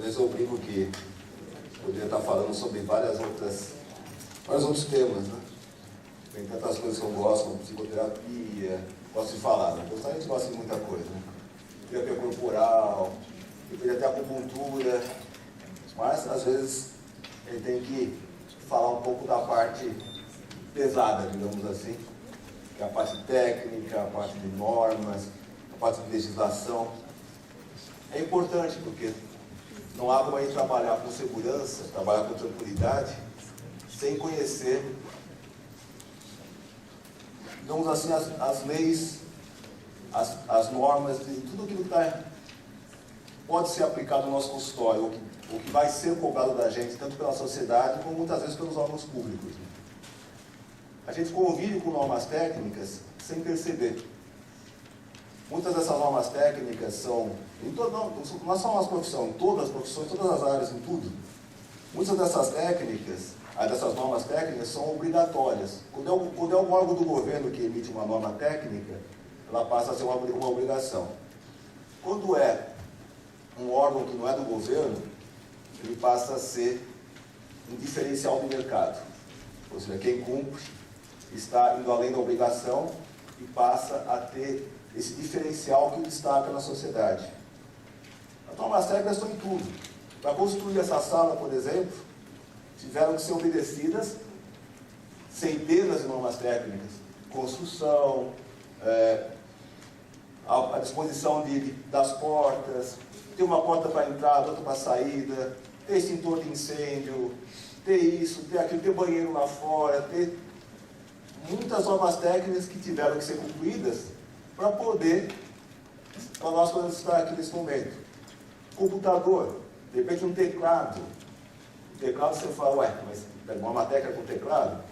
vezes eu brinco que poderia estar falando sobre vários outros temas, né? Tem tantas coisas que eu gosto, como psicoterapia, gosto de falar, né? A gente gosta de muita coisa, né? Terapia corporal, poderia ter acupuntura, mas às vezes ele tem que falar um pouco da parte pesada, digamos assim, que é a parte técnica, a parte de normas, a parte de legislação. É importante porque não há como a gente trabalhar com segurança, trabalhar com tranquilidade, sem conhecer, digamos assim, as leis, as normas, de tudo aquilo que pode ser aplicado no nosso consultório, o que vai ser cobrado da gente, tanto pela sociedade, como muitas vezes pelos órgãos públicos. A gente convive com normas técnicas sem perceber. Muitas dessas normas técnicas são, não é só nossa profissão, em todas as profissões, todas as áreas, em tudo. Muitas dessas dessas normas técnicas são obrigatórias. Quando é um órgão do governo que emite uma norma técnica, ela passa a ser uma obrigação. Quando é um órgão que não é do governo, ele passa a ser um diferencial do mercado. Ou seja, quem cumpre está indo além da obrigação e passa a ter esse diferencial que o destaca na sociedade. As normas técnicas estão em tudo. Para construir essa sala, por exemplo, tiveram que ser obedecidas centenas de normas técnicas. Construção, a disposição das portas, ter uma porta para entrada, outra para saída, ter extintor de incêndio, ter isso, ter aquilo, ter banheiro lá fora, ter muitas normas técnicas que tiveram que ser cumpridas para nós podermos estar aqui nesse momento. Computador, de repente um teclado. O teclado você fala, mas uma norma técnica com teclado?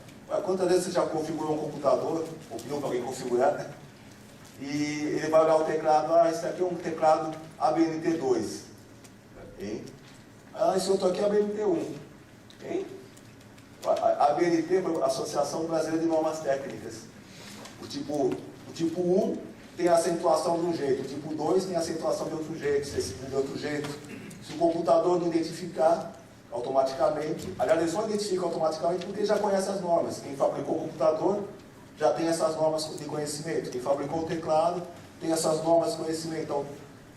Quantas vezes você já configurou um computador, ou pediu para alguém configurar, né? E ele vai olhar o teclado, esse aqui é um teclado ABNT2. Hein? Esse outro aqui é ABNT1. Hein? A ABNT, Associação Brasileira de Normas Técnicas. O tipo 1 tem a acentuação de um jeito, o tipo 2 tem a acentuação de outro jeito, de outro jeito. Se o computador não identificar automaticamente, aliás, ele só identifica automaticamente porque ele já conhece as normas. Quem fabricou o computador já tem essas normas de conhecimento. Quem fabricou o teclado tem essas normas de conhecimento. Então,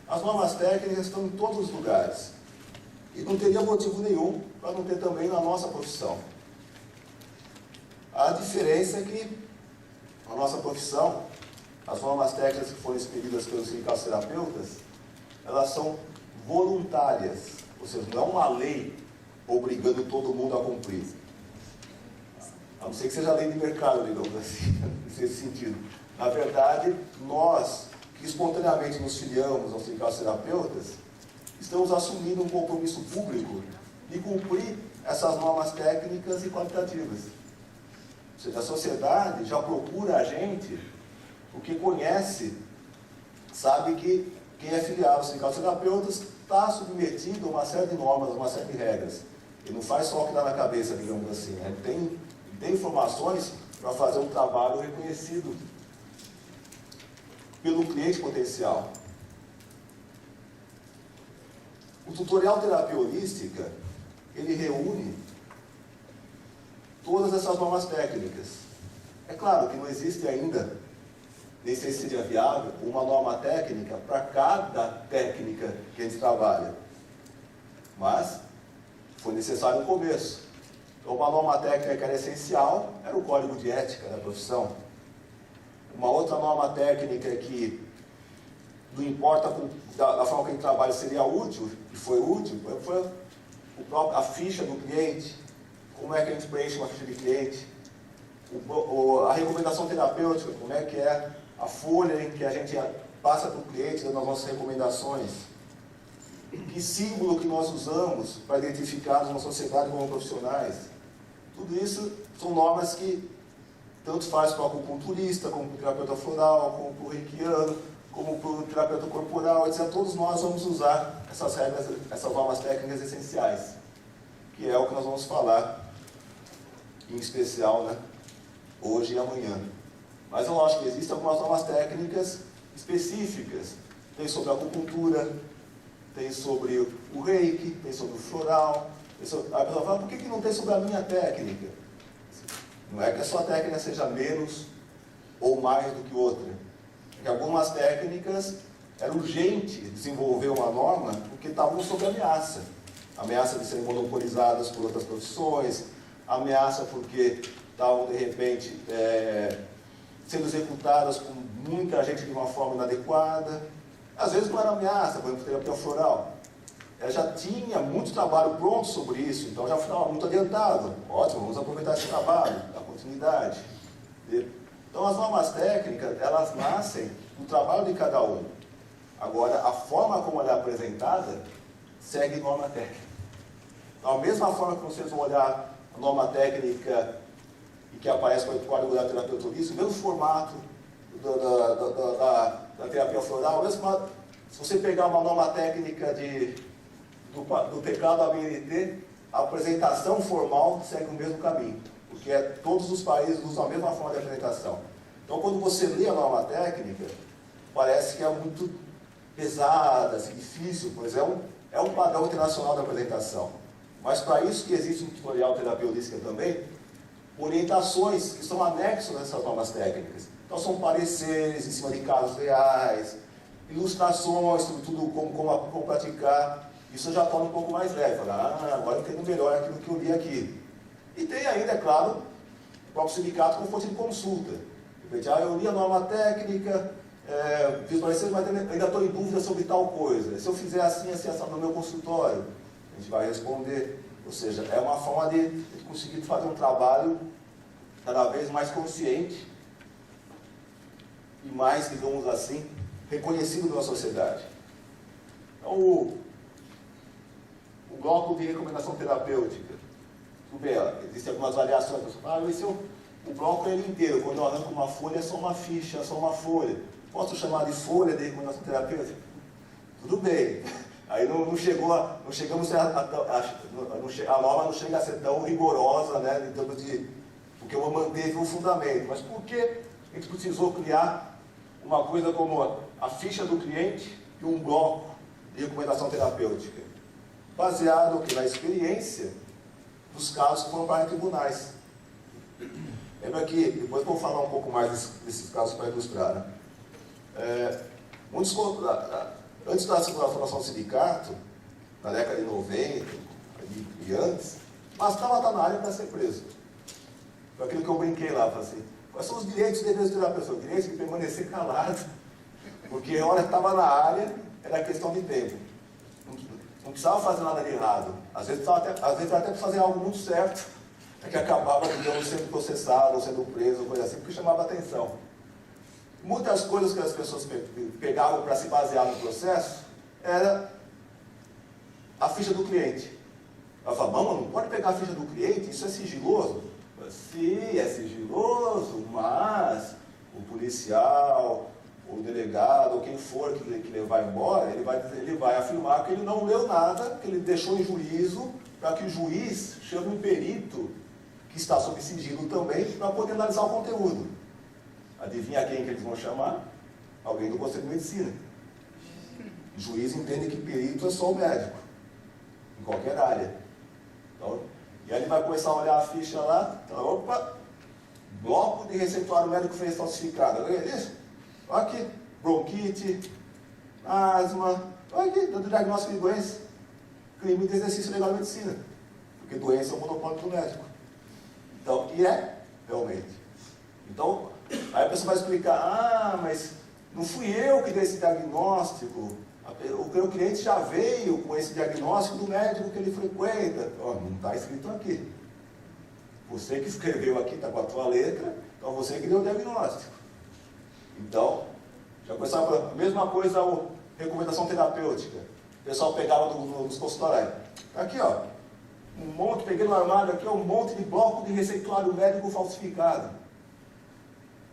as normas técnicas estão em todos os lugares. E não teria motivo nenhum para não ter também na nossa profissão. A diferença é que na nossa profissão, as normas técnicas que foram expedidas pelos sindicatos terapeutas, elas são voluntárias. Ou seja, não é uma lei obrigando todo mundo a cumprir. A não ser que seja lei de mercado, digamos assim, nesse sentido. Na verdade, nós, que espontaneamente nos filiamos aos sindicatos terapeutas, estamos assumindo um compromisso público de cumprir essas normas técnicas e qualitativas. Ou seja, a sociedade já procura a gente, porque conhece, sabe que quem é filiado aos sindicatos terapeutas está submetido a uma série de normas, a uma série de regras. Ele não faz só o que dá na cabeça, digamos assim, né? Ele tem informações para fazer um trabalho reconhecido pelo cliente potencial. O tutorial terapia holística, ele reúne todas essas normas técnicas. É claro que não existe ainda, nem sei se seria viável, uma norma técnica para cada técnica que a gente trabalha. Mas foi necessário um começo. Então, uma norma técnica que era essencial era o código de ética da profissão. Uma outra norma técnica que não importa da forma que a gente trabalha seria útil, e foi útil, foi a ficha do cliente. Como é que a gente preenche uma ficha de cliente? A recomendação terapêutica, como é que é a folha em que a gente passa para o cliente dando as nossas recomendações. Que símbolo que nós usamos para identificar uma sociedade como profissionais. Tudo isso são normas que tanto faz para o acupunturista, como para o terapeuta floral, como para o reikiano, como para o terapeuta corporal, etc. Todos nós vamos usar essas regras, essas normas técnicas essenciais, que é o que nós vamos falar, em especial, né, hoje e amanhã. Mas eu acho que existem algumas normas técnicas específicas. Tem sobre a acupuntura, tem sobre o reiki, tem sobre o floral. A pessoa fala, por que não tem sobre a minha técnica? Não é que a sua técnica seja menos ou mais do que outra. Porque algumas técnicas era urgente desenvolver uma norma porque estavam sob ameaça. Ameaça de serem monopolizadas por outras profissões, ameaça porque estavam, de repente, sendo executadas por muita gente de uma forma inadequada. Às vezes não era ameaça, por exemplo, terapia floral. Ela já tinha muito trabalho pronto sobre isso, então já estava muito adiantado. Ótimo, vamos aproveitar esse trabalho, dar continuidade. Então as normas técnicas, elas nascem do trabalho de cada um. Agora, a forma como ela é apresentada, segue norma técnica. Então, a mesma forma que vocês vão olhar a norma técnica e que aparece com o Código da Terapia Holística, o mesmo formato da terapia floral, mesmo se você pegar uma norma técnica do teclado ABNT, a apresentação formal segue o mesmo caminho, porque todos os países usam a mesma forma de apresentação. Então, quando você lê a norma técnica, parece que é muito pesada, assim, difícil, pois é um padrão internacional de apresentação. Mas para isso que existe um tutorial terapia holística também, orientações que são anexos nessas normas técnicas. Então são pareceres em cima de casos reais, ilustrações sobre tudo, como praticar. Isso já torna um pouco mais leve. Agora eu entendo melhor aquilo que eu li aqui. E tem ainda, é claro, o próprio sindicato como fonte de consulta. Eu li a norma técnica, fiz pareceres, mas ainda estou em dúvida sobre tal coisa. Se eu fizer assim, no meu consultório, a gente vai responder. Ou seja, é uma forma de conseguir fazer um trabalho cada vez mais consciente e mais, digamos assim, reconhecido pela sociedade. Então, o bloco de recomendação terapêutica. Tudo bem, existem algumas variações. O bloco é ele inteiro. Quando eu arranco uma folha, é só uma ficha, é só uma folha. Posso chamar de folha de recomendação terapêutica? Tudo bem. Aí não chegamos a norma não chega a ser tão rigorosa, né, em termos de, porque eu manteve um fundamento. Mas por que a gente precisou criar uma coisa como a ficha do cliente e um bloco de recomendação terapêutica? Baseado na experiência dos casos que foram para tribunais. Lembra que, depois vou falar um pouco mais desses casos para ilustrar, né? Antes da fundação do sindicato, na década de 90 e antes, bastava estar na área para ser preso. Foi aquilo que eu brinquei lá, falei assim, quais são os direitos e deveres da pessoa? O direito de permanecer calado, porque a hora que estava na área, era questão de tempo. Não precisava fazer nada de errado. Às vezes até fazer algo muito certo, que acabava, digamos, sendo processado, ou sendo preso, coisa assim, porque chamava atenção. Muitas coisas que as pessoas pegavam para se basear no processo era a ficha do cliente. Ela falava, não pode pegar a ficha do cliente, isso é sigiloso. Sim, é sigiloso, mas o policial, o delegado, ou quem for que levar embora, ele vai afirmar que ele não leu nada, que ele deixou em juízo, para que o juiz chame um perito, que está sob sigilo também, para poder analisar o conteúdo. Adivinha quem que eles vão chamar? Alguém do Conselho de Medicina. O juiz entende que perito é só o médico, em qualquer área. Então, e aí ele vai começar a olhar a ficha lá, então, opa, bloco de receituário médico fez falsificado. Olha isso? Olha aqui, bronquite, asma, olha aqui, dando diagnóstico de doença, crime de exercício legal de medicina, porque doença é um monopólio do médico. Então, e é, realmente. Então, aí a pessoa vai explicar, mas não fui eu que dei esse diagnóstico, o meu cliente já veio com esse diagnóstico do médico que ele frequenta. Não está escrito aqui. Você que escreveu aqui, está com a tua letra, então você que deu o diagnóstico. Então, já começava a mesma coisa, a recomendação terapêutica. O pessoal pegava nos consultórios. Aqui, ó, um monte, peguei no armário aqui, um monte de bloco de receituário médico falsificado.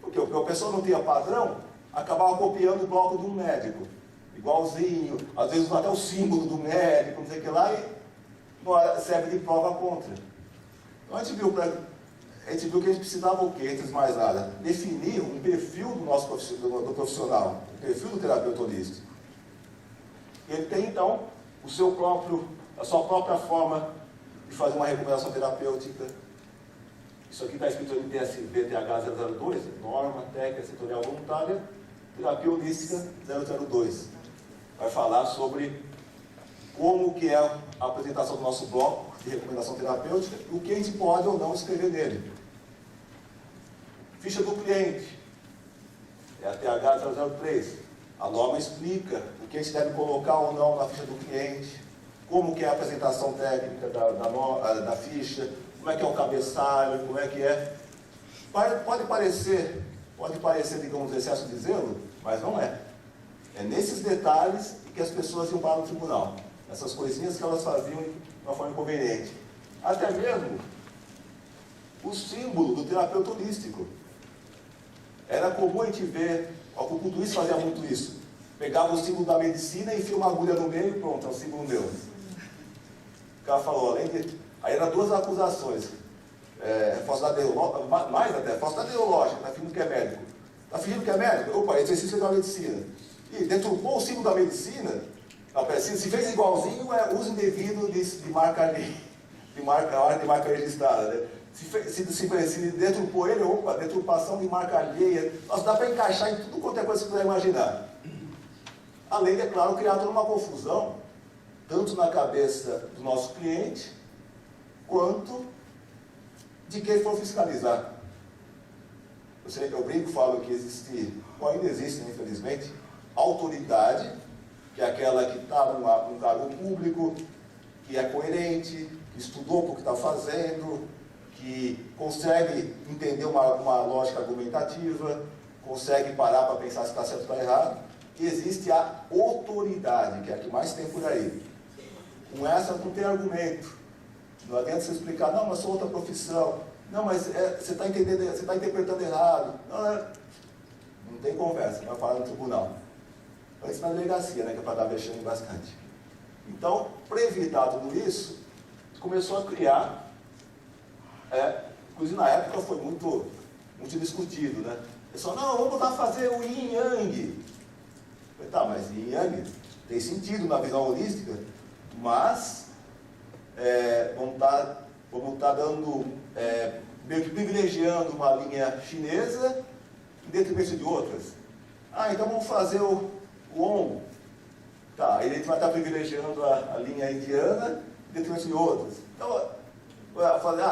Porque o pessoal não tinha padrão, acabava copiando o bloco de um médico. Igualzinho, às vezes até o símbolo do médico, não sei o que lá, e serve de prova contra. Então a gente viu que a gente precisava o quê? Antes de mais nada, definir um perfil do profissional, um perfil do terapeuta holístico. Ele tem, então, a sua própria forma de fazer uma recomendação terapêutica. Isso aqui está escrito em BTH 002, norma técnica setorial voluntária, terapia holística 002. Vai falar sobre como que é a apresentação do nosso bloco de recomendação terapêutica e o que a gente pode ou não escrever nele. Ficha do cliente, é a TH 003. A norma explica o que a gente deve colocar ou não na ficha do cliente, como que é a apresentação técnica da ficha, como é que é o cabeçalho, como é que é. Pode parecer, digamos, excesso de zelo, mas não é. É nesses detalhes que as pessoas iam para o tribunal. Essas coisinhas que elas faziam de uma forma inconveniente. Até mesmo o símbolo do terapeuta holístico. Era comum a gente ver, o acupunturista fazia muito isso. Pegava o símbolo da medicina e enfia uma agulha no meio e pronto, é o símbolo meu. O cara falou, aí eram duas acusações. Falsidade ideológica, mais até, falsidade ideológica, está fingindo que é médico. Está fingindo que é médico? Opa, exercício da medicina. E deturpou o símbolo da medicina, se fez igualzinho, é uso indevido de marca registrada. Né? Se deturpou ele, opa, deturpação de marca alheia. Nossa, dá para encaixar em tudo quanto é coisa que você puder imaginar. Além de, é claro, criar toda uma confusão, tanto na cabeça do nosso cliente, quanto de quem for fiscalizar. Eu brinco e falo que ainda existe, infelizmente, autoridade, que é aquela que está num cargo público, que é coerente, que estudou o que está fazendo, que consegue entender uma lógica argumentativa, consegue parar para pensar se está certo ou está errado. E existe a autoridade, que é a que mais tem por aí. Com essa não tem argumento. Não adianta você explicar, não, mas sou outra profissão. Não, mas você está entendendo, você está interpretando errado. Não tem conversa, vai falar no tribunal. Antes na delegacia, né, que é para dar vexame bastante. Então, para evitar tudo isso, começou a criar, inclusive na época foi muito discutido, né? Pessoal, não, vamos lá fazer o Yin Yang. Eu falei, tá, mas Yin Yang tem sentido na visão holística, mas vamos estar dando, meio que privilegiando uma linha chinesa em detrimento de outras. Então vamos fazer o Om. Tá, aí a gente vai estar privilegiando a linha indiana em detrimento de outras. Então, eu falei,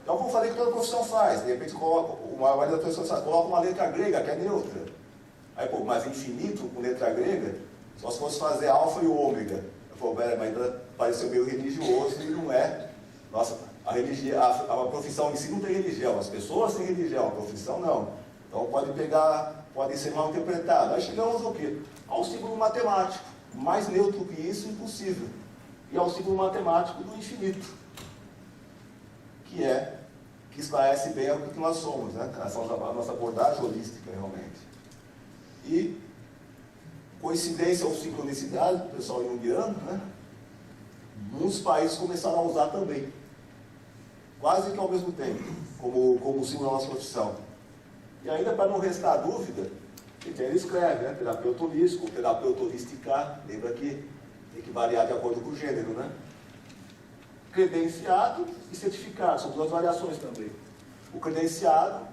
então vamos fazer o que toda profissão faz. De repente, uma maioria das pessoas coloca uma letra grega, que é neutra. Aí, pô, mas infinito com letra grega, só se fosse fazer alfa e ômega. Eu falei, mas ainda pareceu meio religioso e não é. Nossa, a profissão em si não tem religião, as pessoas têm religião, a profissão não. Então pode ser mal interpretado. Aí chegamos ao quê? Ao símbolo matemático. Mais neutro que isso, impossível. E ao símbolo matemático do infinito. Que esclarece bem o que nós somos, né? A nossa abordagem holística, realmente. E coincidência ou sincronicidade, o pessoal junguiano, né? Muitos países começaram a usar também. Quase que ao mesmo tempo, como símbolo da nossa profissão. E ainda para não restar dúvida, ele escreve, né? Terapeuta holístico, terapeuta holística, lembra que tem que variar de acordo com o gênero, né? Credenciado e certificado, são duas variações também. O credenciado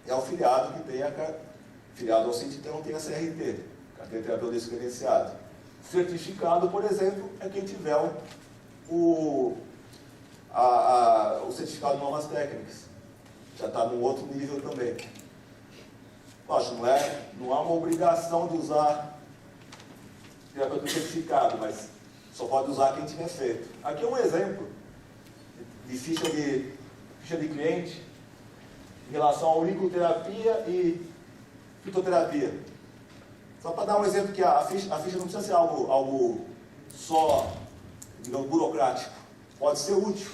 é o filiado que tem filiado ao CIT, então tem a CRT, carteira de terapeuta holístico credenciado. Certificado, por exemplo, é quem tiver o certificado de novas técnicas. Já está num outro nível também. Lógico, não há uma obrigação de usar terapeuta certificado, mas só pode usar quem tiver feito. Aqui é um exemplo de ficha de cliente em relação a auriculoterapia e fitoterapia. Só para dar um exemplo que a ficha não precisa ser algo só, digamos, burocrático. Pode ser útil.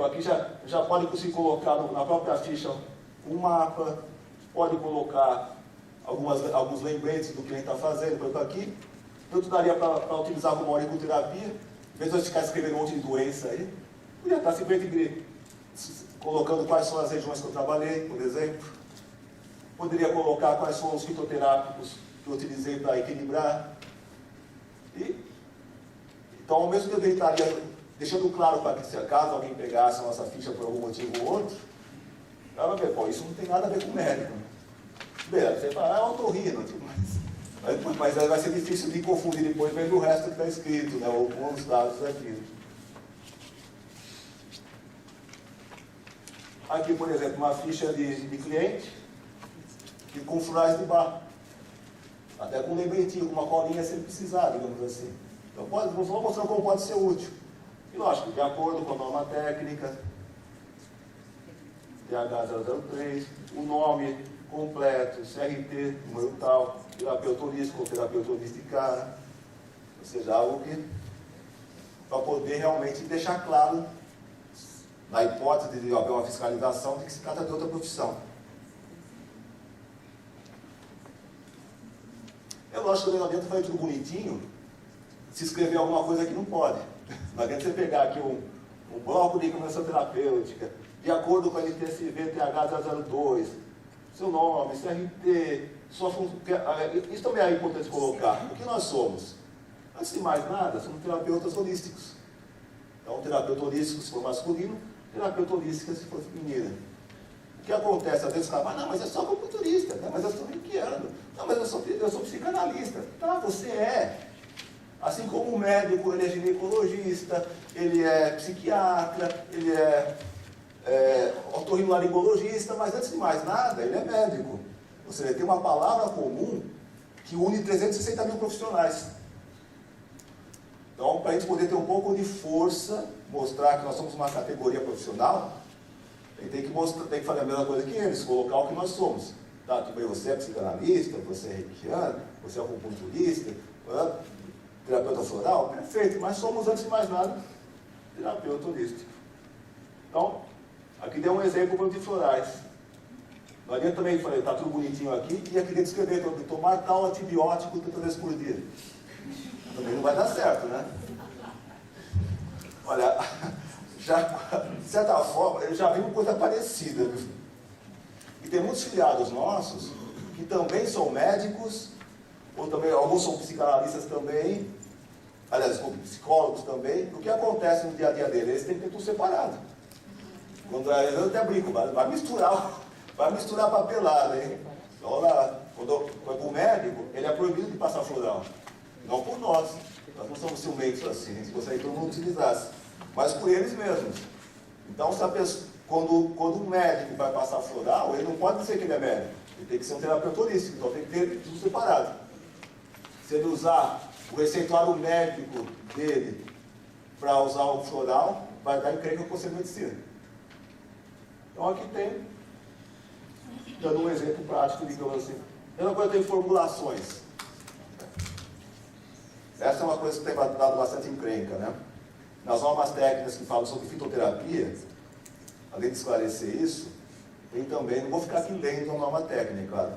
Aqui já pode conseguir colocar na própria ficha um mapa, pode colocar alguns lembretes do que a gente está fazendo. Por exemplo, aqui, tanto daria para utilizar como auriculoterapia, em vez de eu ficar escrevendo um monte de doença aí, podia estar simplesmente colocando quais são as regiões que eu trabalhei, por exemplo. Poderia colocar quais são os fitoterápicos que eu utilizei para equilibrar. E Então, ao mesmo tempo que ele estaria deixando claro para que, se caso alguém pegasse a nossa ficha por algum motivo ou outro, ela vai ver, pô, isso não tem nada a ver com o médico. Beleza, você fala, é otorrino, mas vai ser difícil de confundir depois vendo o resto que está escrito, né, ou com os dados daquilo. Aqui, por exemplo, uma ficha de cliente e com florais de bar. Até com um lembretinho, com uma colinha sempre precisar, digamos assim. Então, vou mostrar como pode ser útil. E lógico, de acordo com a norma técnica, DH003, o nome completo, CRT, número tal, terapeuta holístico ou terapeuta holística, ou seja, algo que, para poder realmente deixar claro, na hipótese de haver uma fiscalização, de que se trata de outra profissão. É lógico que lá dentro vai tudo bonitinho, se escrever alguma coisa que não pode. Não adianta você pegar aqui um bloco de recomendação terapêutica, de acordo com a NTSV TH002, seu nome, CRT, sua função. Isso também é importante colocar. O que nós somos? Antes de mais nada, somos terapeutas holísticos. Então, terapeuta holístico se for masculino, terapeuta holística se for feminina. O que acontece? Às vezes o cara fala, não, mas é só acupunturista, não, mas eu sou reikiano, não, mas eu sou psicanalista. Tá, você é. Assim como o médico, ele é ginecologista, ele é psiquiatra, ele é otorrinolaringologista, mas antes de mais nada, ele é médico. Ou seja, tem uma palavra comum que une 360 mil profissionais. Então, para a gente poder ter um pouco de força, mostrar que nós somos uma categoria profissional, a gente tem que fazer a mesma coisa que eles, colocar o que nós somos. Tá, tudo bem, você é psicanalista, você é reikiano, você é acupunturista, terapeuta floral, perfeito, mas somos, antes de mais nada, terapeuta holístico. Então, aqui deu um exemplo de florais. Não adianta também, falei, está tudo bonitinho aqui, e aqui dentro escrever, tomar tal antibiótico 30 vezes por dia. Também não vai dar certo, né? Olha, já, de certa forma, eu já vi uma coisa parecida. Viu? E tem muitos filiados nossos que também são médicos, ou também, alguns são psicanalistas também, aliás, psicólogos também. O que acontece no dia a dia deles? Eles têm que ter tudo separado. Quando eu até brinco, vai misturar papelada, hein? Então, quando vai para o médico, ele é proibido de passar floral. Não por nós. Nós não somos ciumentos assim, se gostaria que todo mundo utilizasse. Mas por eles mesmos. Então, se a pessoa, quando um médico vai passar floral, ele não pode dizer que ele é médico. Ele tem que ser um terapeuta holístico, então tem que ter tudo separado. Se ele usar o receituário médico dele para usar o floral, vai dar encrenca com o Conselho de Medicina. Então aqui tem, dando um exemplo prático, digamos assim. Mesma coisa tem formulações. Essa é uma coisa que tem dado bastante encrenca, né? Nas normas técnicas que falam sobre fitoterapia, além de esclarecer isso, tem também, não vou ficar aqui lendo a norma técnica, claro.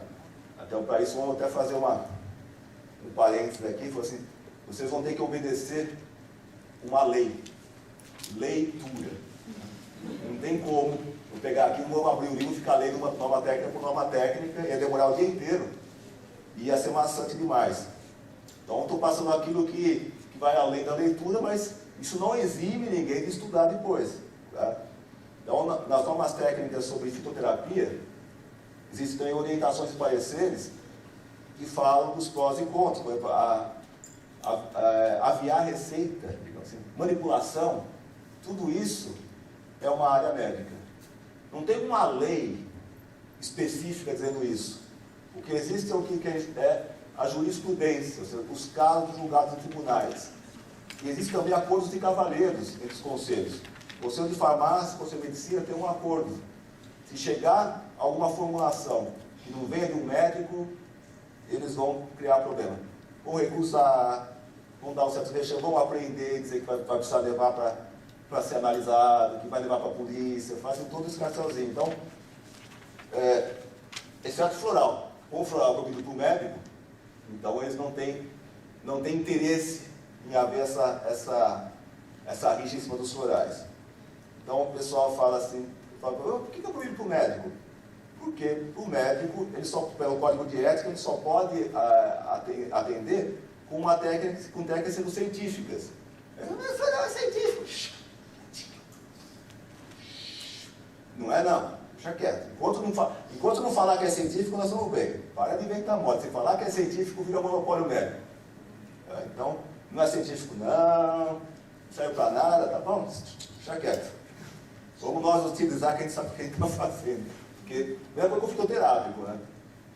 Até para isso vamos até fazer um parênteses aqui, assim, vocês vão ter que obedecer uma lei. Leitura. Não tem como eu pegar aqui, vamos abrir o livro e ficar lendo uma norma técnica por norma técnica, ia demorar o dia inteiro. E ia ser maçante demais. Então, estou passando aquilo que vai além da leitura, mas isso não exime ninguém de estudar depois. Tá? Então, nas normas técnicas sobre fitoterapia, existem também orientações e pareceres que falam dos prós e contras. Por exemplo, aviar receita, assim, manipulação, tudo isso é uma área médica. Não tem uma lei específica dizendo isso. O que existe é o que é a jurisprudência, ou seja, os casos julgados em tribunais. E existem também acordos de cavalheiros entre os conselhos. O Conselho de Farmácia, o Conselho de Medicina tem um acordo. Se chegar alguma formulação que não venha de um médico, eles vão criar problema. Vão recusar, vão dar um certo vexame, vão aprender, dizer que vai precisar levar para ser analisado, que vai levar para a polícia, fazem todo esse cartelzinho. Então, exceto floral. Como o floral é proibido para o médico, então eles não têm interesse em haver essa rixa em cima dos florais. Então o pessoal fala assim, por que é proibido para o médico? Porque o médico, ele só, pelo código de ética, ele só pode atender com técnicas sendo científicas. Não é científico. Não é não, deixa quieto. Enquanto não falar que é científico, nós vamos bem. Para de inventar moda. Se falar que é científico, vira monopólio médico. Então, não é científico não serve para nada, tá bom? Deixa quieto. Vamos nós utilizar que a gente sabe o que a gente está fazendo. Porque mesmo com o fitoterápico, né?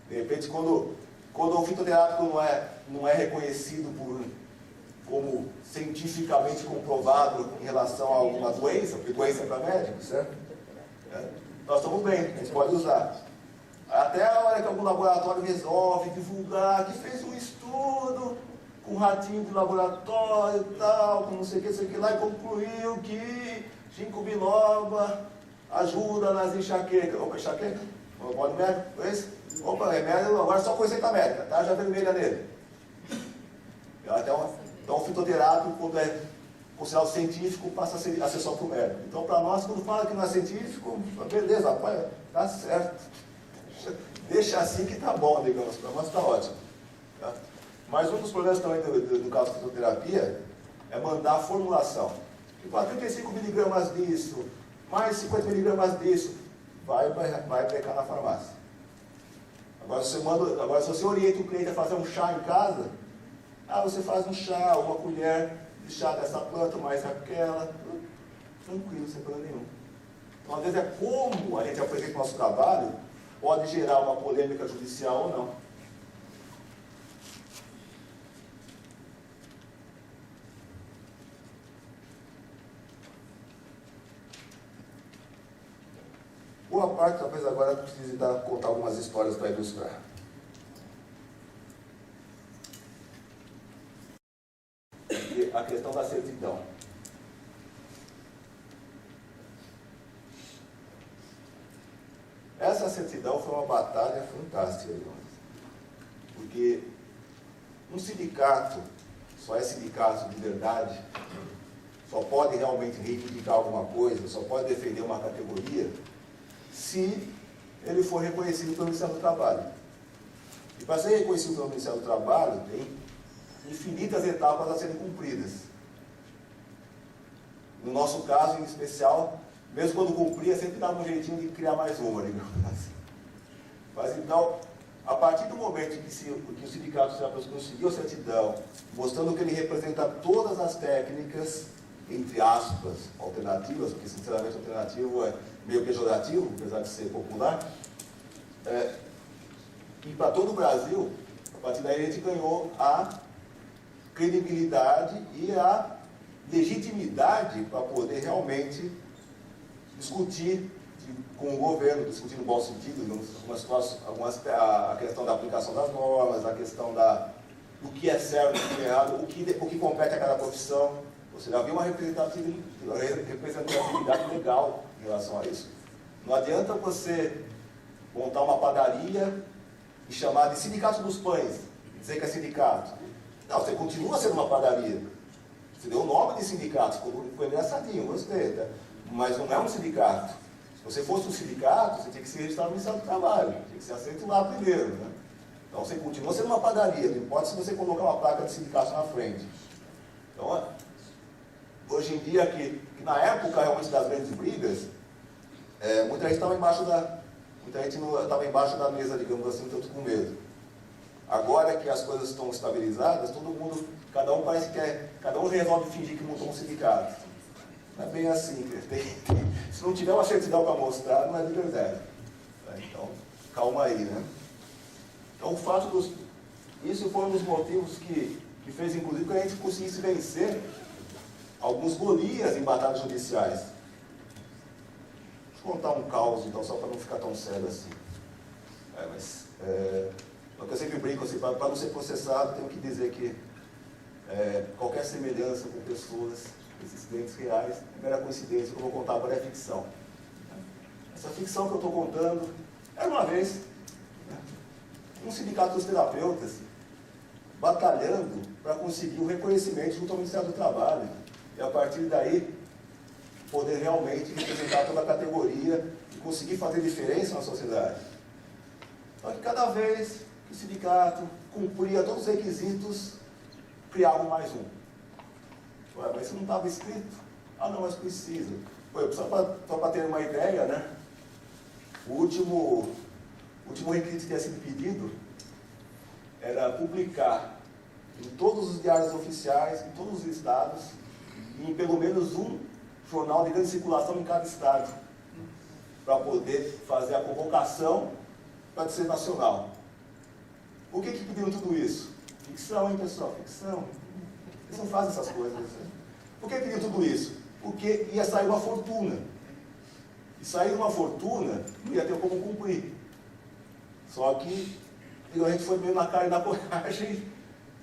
De repente, quando o fitoterápico não é reconhecido como cientificamente comprovado em relação a alguma doença, porque doença é para médico, certo? Nós estamos bem, a gente pode usar. Até a hora que algum laboratório resolve divulgar que fez um estudo com ratinho de laboratório e tal, com não sei o que lá, e concluiu que ginkgo biloba ajuda nas enxaquecas. Opa, enxaqueca? Monopólio médico? É esse? Opa, remédio, agora só com receita médica, tá? Já vermelha nele. Então o fitoterápico, quando é considerado científico, passa a ser só para o médico. Então, para nós, quando fala que não é científico, beleza, rapaz, tá certo. Deixa assim que tá bom, digamos, para nós está ótimo. Tá? Mas um dos problemas também do caso da fitoterapia é mandar a formulação. Tipo, 35 miligramas disso, mais 50 miligramas disso, vai pecar na farmácia. Agora, se você orienta o cliente a fazer um chá em casa, você faz um chá, uma colher de chá dessa planta, mais aquela, tranquilo, sem problema nenhum. Então, às vezes, é como a gente apresenta o nosso trabalho, pode gerar uma polêmica judicial ou não. Boa parte, talvez agora precise contar algumas histórias para ilustrar. E a questão da certidão. Essa certidão foi uma batalha fantástica, irmãos. Porque um sindicato só é sindicato de verdade, só pode realmente reivindicar alguma coisa, só pode defender uma categoria, se ele for reconhecido pelo Ministério do Trabalho. E para ser reconhecido pelo Ministério do Trabalho, tem infinitas etapas a serem cumpridas. No nosso caso, em especial, mesmo quando cumpria, sempre dava um jeitinho de criar mais uma, digamos assim. Mas então, a partir do momento que o sindicato conseguiu a certidão, mostrando que ele representa todas as técnicas, entre aspas, alternativas, porque sinceramente alternativo é meio pejorativo, apesar de ser popular, e para todo o Brasil, a partir daí a gente ganhou a credibilidade e a legitimidade para poder realmente discutir com o governo, discutir no bom sentido, a questão da aplicação das normas, a questão do que é certo, do que é errado, o que compete a cada profissão. Ou seja, havia uma representatividade legal em relação a isso. Não adianta você montar uma padaria e chamar de sindicato dos pães, e dizer que é sindicato. Não, você continua sendo uma padaria. Você deu o nome de sindicato, ficou engraçadinho, gostei, tá? Mas não é um sindicato. Se você fosse um sindicato, você tinha que ser registrado no Ministério do Trabalho, tinha que ser aceito lá primeiro, né? Então você continua sendo uma padaria, não importa se você colocar uma placa de sindicato na frente. Então, hoje em dia, que na época realmente das grandes brigas, muita gente estava embaixo da mesa, digamos assim, tanto com medo. Agora que as coisas estão estabilizadas, todo mundo, cada um resolve fingir que montou um sindicato. Não é bem assim, se não tiver uma certidão para mostrar, não é de verdade. Então, calma aí, né? Então, o fato isso foi um dos motivos que fez, inclusive, que a gente conseguisse vencer alguns Golias em batalhas judiciais. Deixa eu contar um caos, então, só para não ficar tão sério assim. O que eu sempre brinco, assim, para não ser processado, tenho que dizer que qualquer semelhança com pessoas, esses clientes reais, é mera coincidência, que eu vou contar agora é ficção. Essa ficção que eu estou contando, era uma vez, um sindicato dos terapeutas batalhando para conseguir o reconhecimento junto ao Ministério do Trabalho. E a partir daí, poder realmente representar toda a categoria e conseguir fazer diferença na sociedade. Só que cada vez que o sindicato cumpria todos os requisitos, criava mais um. Ué, mas isso não estava escrito? Ah, não, mas precisa. Só para ter uma ideia, né? O último requisito que tinha sido pedido era publicar em todos os diários oficiais, em todos os estados, e em pelo menos um jornal de grande circulação em cada estado, para poder fazer a convocação para ser nacional. Por que pediram tudo isso? Ficção, hein, pessoal? Ficção. Eles não fazem essas coisas. Por que pediram tudo isso? Porque ia sair uma fortuna. E sair uma fortuna, não ia ter como cumprir. Só que a gente foi meio na cara e na coragem,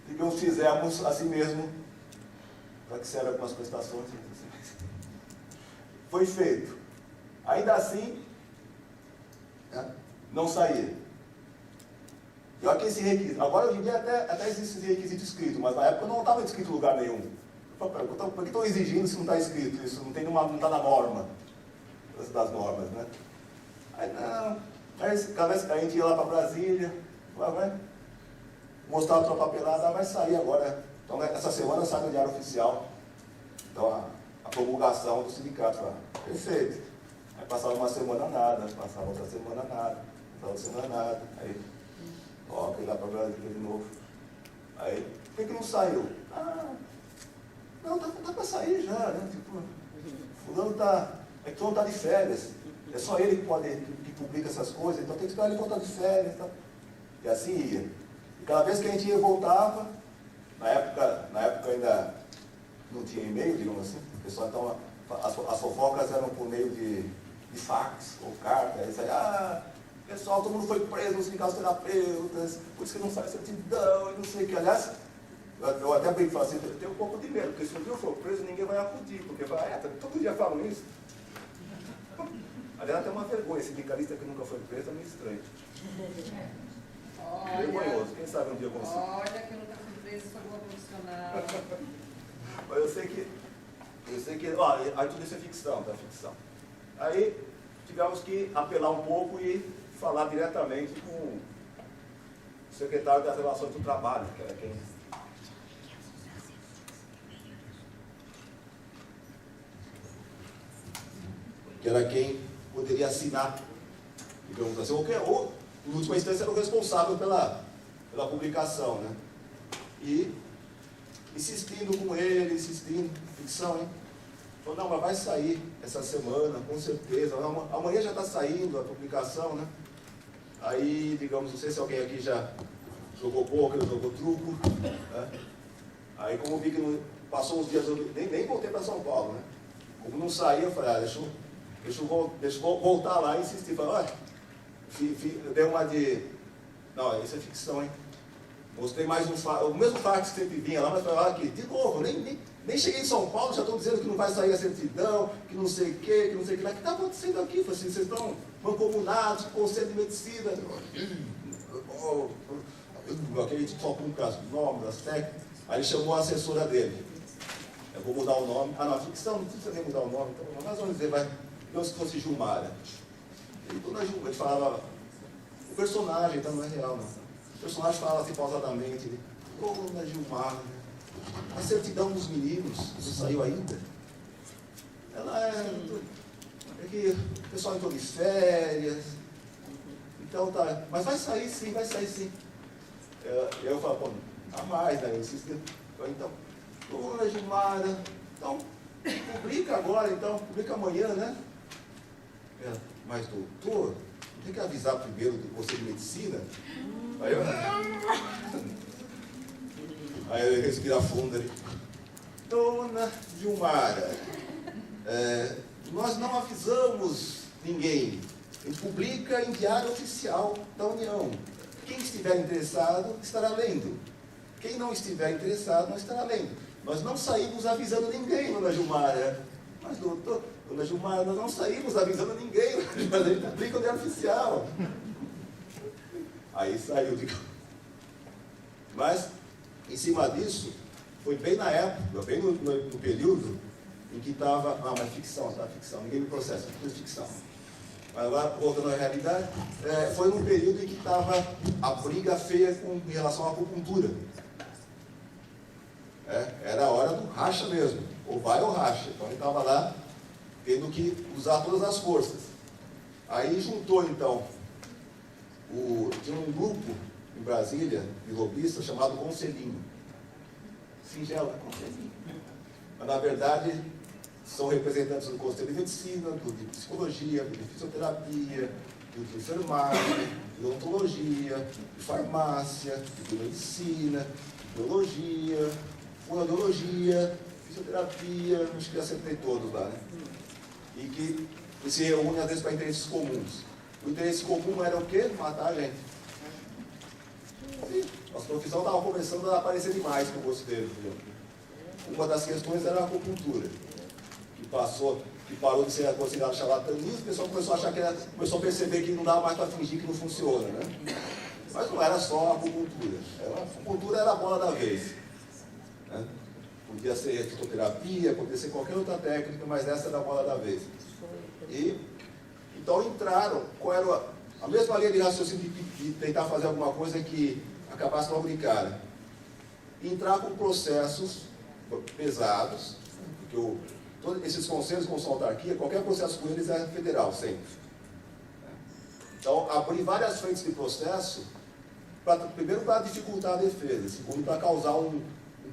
digamos, fizemos assim mesmo, para que serve algumas prestações. Foi feito. Ainda assim, não saía. E olha que esse requisito, agora hoje em dia até existe esse requisito escrito, mas na época não estava escrito em lugar nenhum. Por que estão exigindo se não está escrito isso? Não está na norma, das normas, né? Aí não, aí cada vez que a gente ia lá para Brasília, vai mostrar a sua papelada, vai sair agora. Então essa semana sai no Diário Oficial, então a promulgação do sindicato lá. Perfeito. Aí passava uma semana nada, passava outra semana nada, passava outra semana nada. Aí, ó, fui lá para Brasília de novo. Aí, por que não saiu? Não, tá para sair já, né? Tipo, fulano tá de férias. É só ele que publica essas coisas, então tem que esperar ele voltar de férias. Tá? E assim ia. E cada vez que a gente ia voltava, na época ainda não tinha e-mail, digamos assim, o pessoal, então, as fofocas eram por meio de fax ou carta. Aí saia, pessoal, todo mundo foi preso nos sindicatos terapeutas, por isso que não sai certidão e não sei o que. Aliás, eu até brinco e falo assim, eu tenho um pouco de medo, porque se um dia eu for preso, ninguém vai acudir, porque vai, todo dia falam isso. Aliás, até uma vergonha, sindicalista que nunca foi preso é meio estranho. Vergonhoso, quem sabe um dia eu consigo. Olha que eu nunca fui preso, sou boa profissional. Mas eu sei que, ó, aí tudo isso é ficção, tá? Ficção. Aí tivemos que apelar um pouco e falar diretamente com o secretário das Relações do Trabalho, que era quem... que era quem poderia assinar, digamos assim, ou em última instância, era o responsável pela publicação, né? E insistindo com ele, ficção, hein? Falou, não, mas vai sair essa semana, com certeza, amanhã já está saindo a publicação, né? Aí, digamos, não sei se alguém aqui já jogou poker, jogou truco, né? Aí, como vi que não, passou uns dias, eu nem voltei para São Paulo, né? Como não saía, eu falei, deixa eu voltar lá e insistir. Falei, olha, eu dei uma de... Não, isso é ficção, hein? Mostrei mais o mesmo fax que sempre vinha lá, mas falei, aqui, de novo, nem cheguei em São Paulo, já estão dizendo que não vai sair a certidão, que não sei o que lá. O que está acontecendo aqui? Falei assim, vocês estão mancomunados com o Conselho de Medicina. Aqui a gente toca um caso, o nome, das técnicas. Aí ele chamou a assessora dele. Eu vou mudar o nome. Não, ficção, não precisa nem mudar o nome. Então, mas vamos dizer, vai... Então, se fosse Gilmara. Ele falava, o personagem, então não é real, não. O personagem falava assim pausadamente, Dona Gilmara, a certidão dos meninos, não saiu ainda. Ela é que o pessoal entrou de férias, então tá, mas vai sair sim. Eu falo, pô, a mais, né? Eu insisto, então, Dona Gilmara, então, publica agora, então, publica amanhã, né? Mas doutor, tem que avisar primeiro do Conselho de Medicina. Aí eu respiro fundo ali. Dona Gilmara, nós não avisamos ninguém. A gente publica em Diário Oficial da União. Quem estiver interessado estará lendo. Quem não estiver interessado não estará lendo. Nós não saímos avisando ninguém, Dona Gilmara. Mas doutor, Dona Gilmara, nós não saímos avisando ninguém, mas a gente publica o Diário Oficial. Aí saiu, mas, em cima disso, foi bem na época, bem no período em que estava, mas ficção, tá? Ficção, ninguém me processa, tudo ficção. Mas agora, voltando à realidade, foi num período em que estava a briga feia em relação à acupuntura. Era a hora do racha mesmo, ou vai ou racha. Então ele estava lá tendo que usar todas as forças. Aí juntou então, tinha um grupo em Brasília, de lobistas, chamado Conselhinho. Singelo, Conselhinho. Mas na verdade são representantes do Conselho de Medicina, de Psicologia, de Fisioterapia, de Enfermagem, de Odontologia, de Farmácia, de Medicina, de Biologia, Fonoaudiologia, Fisioterapia, acho que já acertei todos lá, né? E que se reúnem às vezes para interesses comuns. O interesse comum era o quê? Matar a gente. Sim, nossa profissão estava começando a aparecer demais com o rosto dele. Uma das questões era a acupuntura, que parou de ser considerado charlatanismo, o pessoal começou a achar começou a perceber que não dava mais para fingir que não funciona, né? Mas não era só a acupuntura. A acupuntura era a bola da vez, né? Podia ser fitoterapia, podia ser qualquer outra técnica, mas essa era a bola da vez. E então entraram, qual era a mesma linha de raciocínio de tentar fazer alguma coisa que acabasse logo de cara. Entrar com processos pesados, porque todos esses conselhos com sua autarquia, qualquer processo com eles é federal, sempre. Então, abrir várias frentes de processo, primeiro para dificultar a defesa, segundo para causar um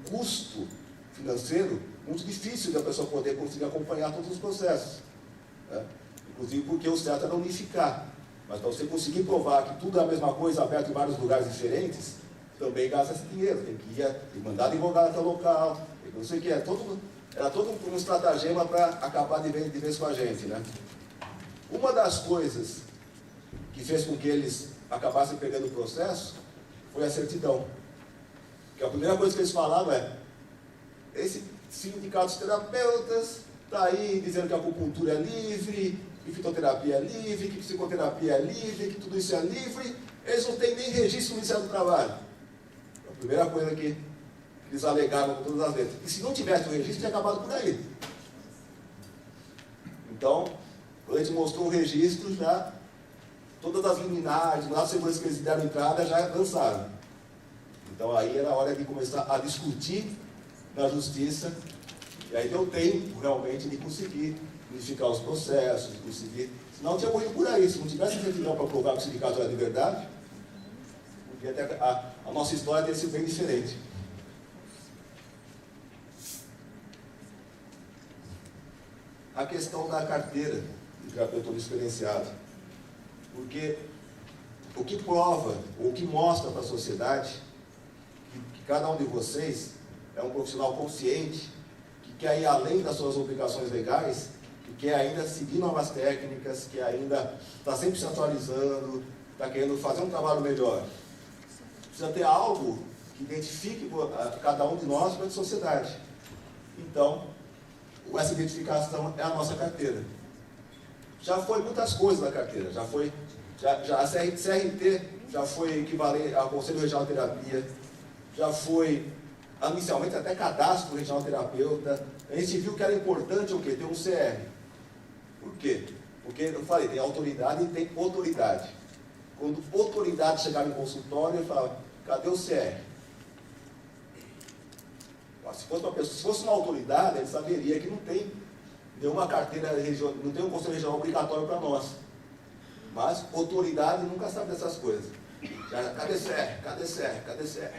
custo financeiro muito difícil de a pessoa poder conseguir acompanhar todos os processos. Né? Inclusive porque o certo era unificar. Mas para você conseguir provar que tudo é a mesma coisa, aberto em vários lugares diferentes, também gasta esse dinheiro. Tem que ir mandar advogado até o local, não sei o que. Era todo um estratagema para acabar de vez com a gente. Né? Uma das coisas que fez com que eles acabassem perdendo o processo foi a certidão. Porque a primeira coisa que eles falavam esse sindicato dos terapeutas está aí dizendo que a acupuntura é livre, que fitoterapia é livre, que psicoterapia é livre, que tudo isso é livre. Eles não têm nem registro no Ministério do Trabalho. A primeira coisa que eles alegaram com todas as letras. E se não tivesse o registro, tinha acabado por aí. Então, quando a gente mostrou o registro, já todas as liminares, as seguranças que eles deram entrada já lançaram. Então aí era a hora de começar a discutir na justiça, e aí deu tempo realmente de conseguir unificar os processos, de conseguir. Senão tinha morrido por aí. Se não tivesse certidão para provar que o sindicato era de verdade, podia ter, a nossa história teria sido bem diferente. A questão da carteira de terapeuta experienciado. Porque o que prova, ou o que mostra para a sociedade, que cada um de vocês é um profissional consciente, que quer ir além das suas obrigações legais, que quer ainda seguir novas técnicas, que ainda está sempre se atualizando, está querendo fazer um trabalho melhor. Precisa ter algo que identifique cada um de nós para a sociedade. Então, essa identificação é a nossa carteira. Já foi muitas coisas na carteira, a CRT já foi equivalente ao Conselho Regional de Terapia, já foi inicialmente até cadastro regional terapeuta. A gente viu que era importante o quê? Ter um CR. Por quê? Porque, eu falei, tem autoridade e tem autoridade. Quando autoridade chegava em consultório, eu falava, cadê o CR? Se fosse uma autoridade, ele saberia que não tem nenhuma carteira regional, não tem um conselho regional obrigatório para nós. Mas autoridade nunca sabe dessas coisas. Cadê CR? Cadê CR? Cadê CR?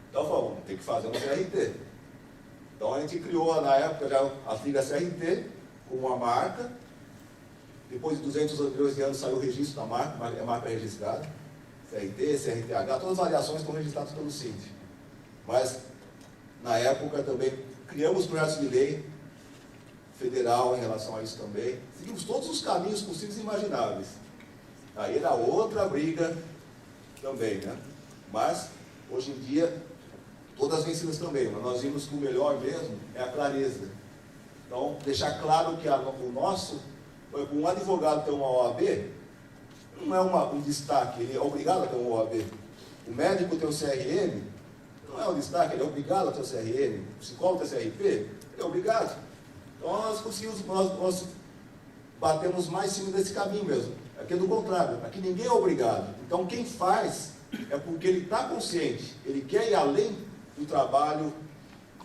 Então falamos, tem que fazer um CRT. Então a gente criou na época já a sigla CRT como uma marca. Depois de 200 milhões de anos saiu o registro da marca, é marca registrada. CRT, CRTH, todas as variações estão registradas pelo CINT. Mas na época também criamos projetos de lei federal em relação a isso também. Seguimos todos os caminhos possíveis e imagináveis. Aí era outra briga também, né? Mas, hoje em dia, todas vencidas também. Mas nós vimos que o melhor mesmo é a clareza. Então, deixar claro que o nosso, um advogado ter uma OAB, não é um destaque, ele é obrigado a ter uma OAB. O médico ter o CRM, não é um destaque, ele é obrigado a ter o CRM. O psicólogo ter CRP, ele é obrigado. Então nós conseguimos, nós batemos mais em cima desse caminho mesmo. Aqui é do contrário, aqui ninguém é obrigado. Então quem faz é porque ele está consciente, ele quer ir além do trabalho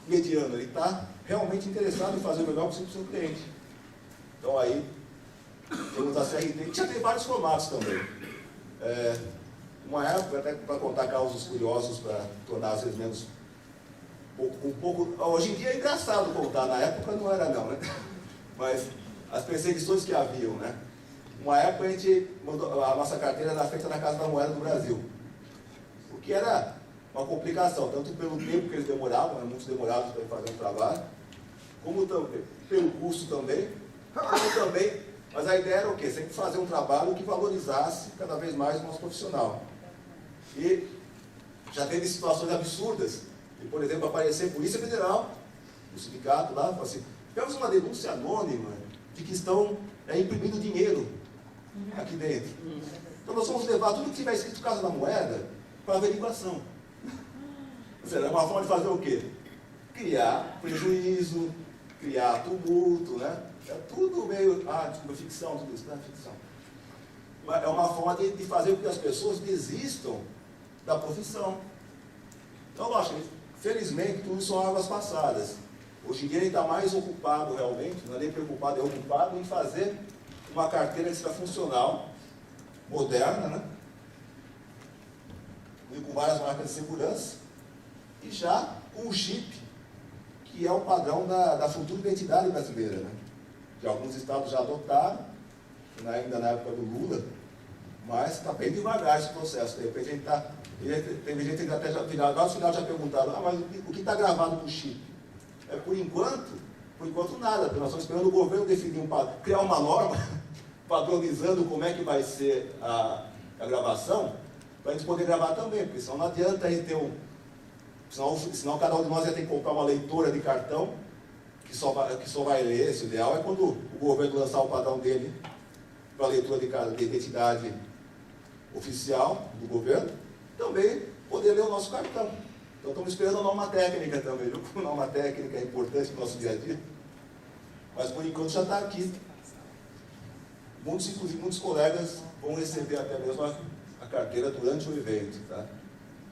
mediano, ele está realmente interessado em fazer o melhor possível para o seu cliente. Então aí, temos a CRT, que já tem vários formatos também. Uma época, até para contar causos curiosos, para tornar às vezes menos um pouco. Hoje em dia é engraçado contar, na época não era não, né? Mas as perseguições que haviam, né? Uma época a gente mandou, a nossa carteira era feita na Casa da Moeda do Brasil, o que era uma complicação, tanto pelo tempo que eles demoravam, eram muito demorados para fazer um trabalho, como também pelo custo também, como também, mas a ideia era o quê? Sempre fazer um trabalho que valorizasse cada vez mais o nosso profissional. E já teve situações absurdas, de, por exemplo, aparecer a Polícia Federal, o sindicato lá, falou assim, tivemos uma denúncia anônima de que estão imprimindo dinheiro aqui dentro. Então nós vamos levar tudo que tiver escrito Casa da Moeda para averiguação. Ou seja, é uma forma de fazer o quê? Criar prejuízo, criar tumulto, né? É tudo meio, desculpa, ficção, tudo isso, não é ficção. Mas é uma forma de fazer com que as pessoas desistam da profissão. Então, lógico, felizmente, tudo são águas passadas. Hoje em dia ele está mais ocupado realmente, não é nem preocupado, é ocupado em fazer uma carteira que seja funcional, moderna, né? E com várias marcas de segurança, e já com o chip, que é o padrão da futura identidade brasileira, né? Que alguns estados já adotaram, ainda na época do Lula, mas está bem devagar esse processo. De repente a gente está. Teve gente que até já no final já perguntaram, mas o que está gravado no chip? Por enquanto nada, porque nós estamos esperando o governo definir criar uma norma padronizando como é que vai ser a gravação, para a gente poder gravar também, porque senão não adianta a gente ter senão cada um de nós ia ter que comprar uma leitora de cartão que só vai ler. Esse ideal é quando o governo lançar o padrão dele para a leitura de identidade oficial do governo, também poder ler o nosso cartão. Então estamos esperando a norma técnica também, viu? A norma técnica é importante no nosso dia a dia, mas por enquanto já está aqui. Inclusive muitos colegas vão receber até mesmo a carteira durante o evento, tá?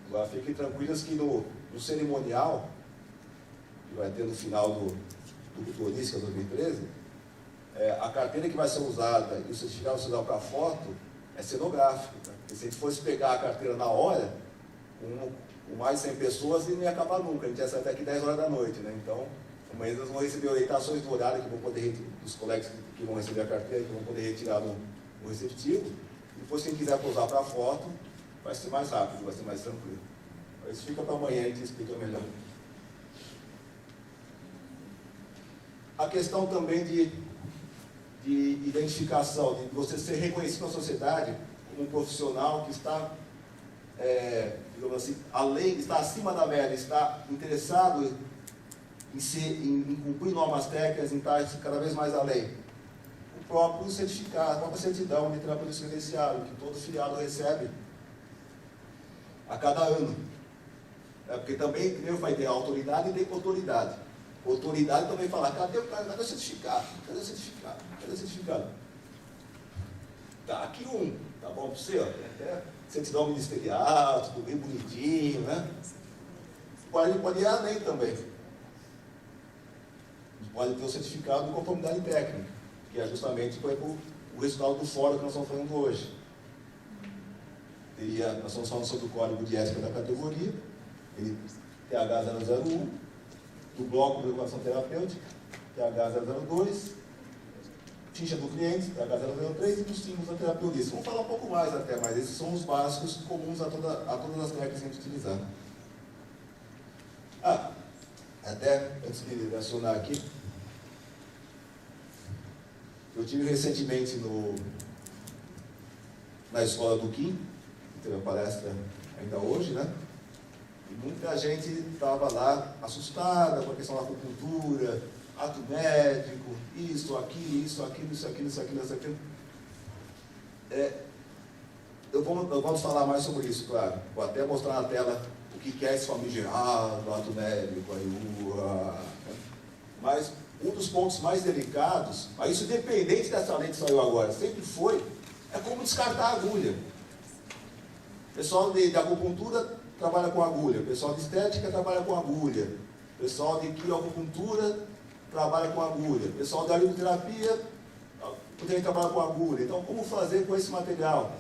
Agora fiquem tranquilos que no cerimonial, que vai ter no final do Turisca 2013, a carteira que vai ser usada e o certificado que vai ser usado para foto é cenográfico, tá? Porque se a gente fosse pegar a carteira na hora, com mais de 100 pessoas, e não ia acabar nunca, a gente ia sair até aqui 10 horas da noite, né? Então, mas eles vão receber orientações do horário que vão poder dos colegas que vão receber a carteira, que vão poder retirar no receptivo. E depois, quem quiser usar para foto, vai ser mais rápido, vai ser mais tranquilo. Isso fica para amanhã, a gente explica melhor. A questão também de identificação, de você ser reconhecido na sociedade como um profissional que está, digamos assim, está acima da média, está interessado em cumprir normas técnicas, em estar cada vez mais além. O próprio certificado, a própria certidão de trabalho credenciado, que todo filiado recebe a cada ano. Porque também, como eu falei, tem autoridade e tem autoridade. Autoridade também fala, cadê o certificado? Cadê o certificado? Cadê o certificado? Tá aqui tá bom para você? Até certidão ministerial, tudo bem bonitinho, né? Pode ir além também. Pode ter o certificado de conformidade técnica, que é justamente o resultado do fórum que nós estamos falando hoje. Nós estamos falando sobre o código de ética da categoria, ele TH001, do bloco de educação terapêutica, TH002, ficha do cliente, TH003 e dos símbolos da terapia holística. Vamos falar um pouco mais até, mas esses são os básicos comuns a todas as técnicas que a gente utilizar. Até antes de mencionar aqui, eu tive recentemente na escola do Kim, que teve a palestra ainda hoje, né? E muita gente estava lá assustada com a questão da acupuntura, ato médico, isso, aquilo. Vamos falar mais sobre isso, claro. Vou até mostrar na tela o que é esse famigerado ato médico, mas um dos pontos mais delicados, mas isso independente dessa lei que saiu agora, sempre foi, é como descartar a agulha. O pessoal de acupuntura trabalha com agulha, o pessoal de estética trabalha com agulha. O pessoal de quirioacupuntura trabalha com agulha. O pessoal da aromaterapia também trabalha com agulha. Então, como fazer com esse material?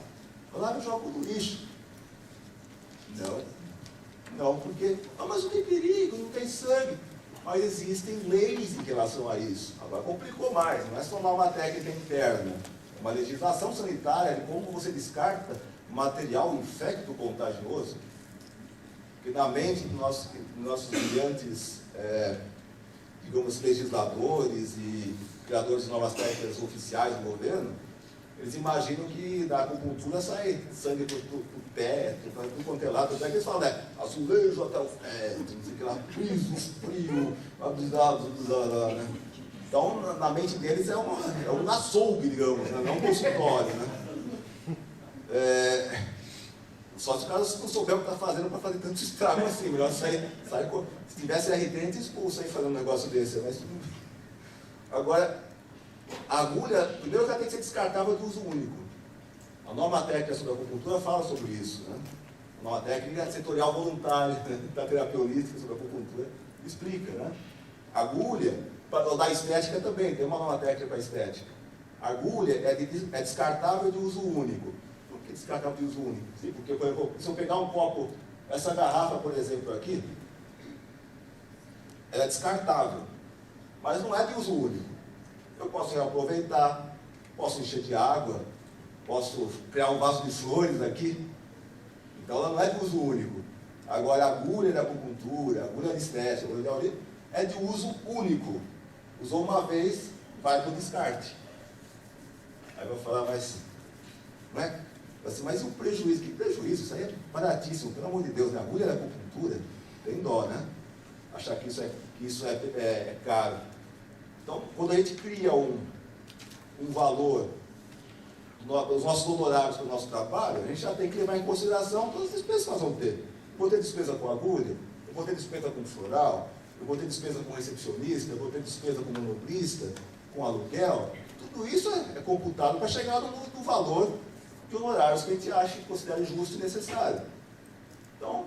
Lá eu jogo no lixo. Não, porque... mas não tem perigo, não tem sangue. Mas existem leis em relação a isso. Agora complicou mais, não é só uma técnica interna. É uma legislação sanitária de como você descarta material infecto contagioso. Porque na mente dos nossos brilhantes, digamos, legisladores e criadores de novas técnicas oficiais do governo, eles imaginam que da acupuntura sai sangue pro teto, para tudo quanto é lado. Até que eles falam, azulejo até o teto, não sei o que lá, piso frio, né? Então, na mente deles é um açougue, digamos, né? Não um consultório, né? Só se os caras não souberam o que está fazendo para fazer tanto estrago assim. Melhor sair se tivesse RT, a gente expulsa aí fazendo um negócio desse. Mas... Agora, a agulha, primeiro ela tem que ser descartável de uso único. A norma técnica sobre a acupuntura fala sobre isso, né? A norma técnica setorial voluntária da terapia holística sobre a acupuntura explica, né? A agulha, da estética também, tem uma norma técnica para estética. A agulha é descartável de uso único. Por que descartável de uso único? Sim, porque, por exemplo, se eu pegar um copo, essa garrafa, por exemplo, aqui, ela é descartável, mas não é de uso único. Eu posso reaproveitar, posso encher de água, posso criar um vaso de flores aqui. Então ela não é de uso único. Agora a agulha da acupuntura, a agulha de estética, a agulha de auriculação, é de uso único. Usou uma vez, vai para o descarte. Aí eu vou falar, mas e o prejuízo? Que prejuízo? Isso aí é baratíssimo, pelo amor de Deus, né? A agulha da acupuntura tem dó, né? Achar que isso é caro. Então, quando a gente cria um valor, os nossos honorários para o nosso trabalho, a gente já tem que levar em consideração todas as despesas que nós vamos ter. Eu vou ter despesa com agulha, eu vou ter despesa com floral, eu vou ter despesa com recepcionista, eu vou ter despesa com monobrista, com aluguel. Tudo isso é computado para chegar no valor de honorários que a gente acha e considera justo e necessário. Então,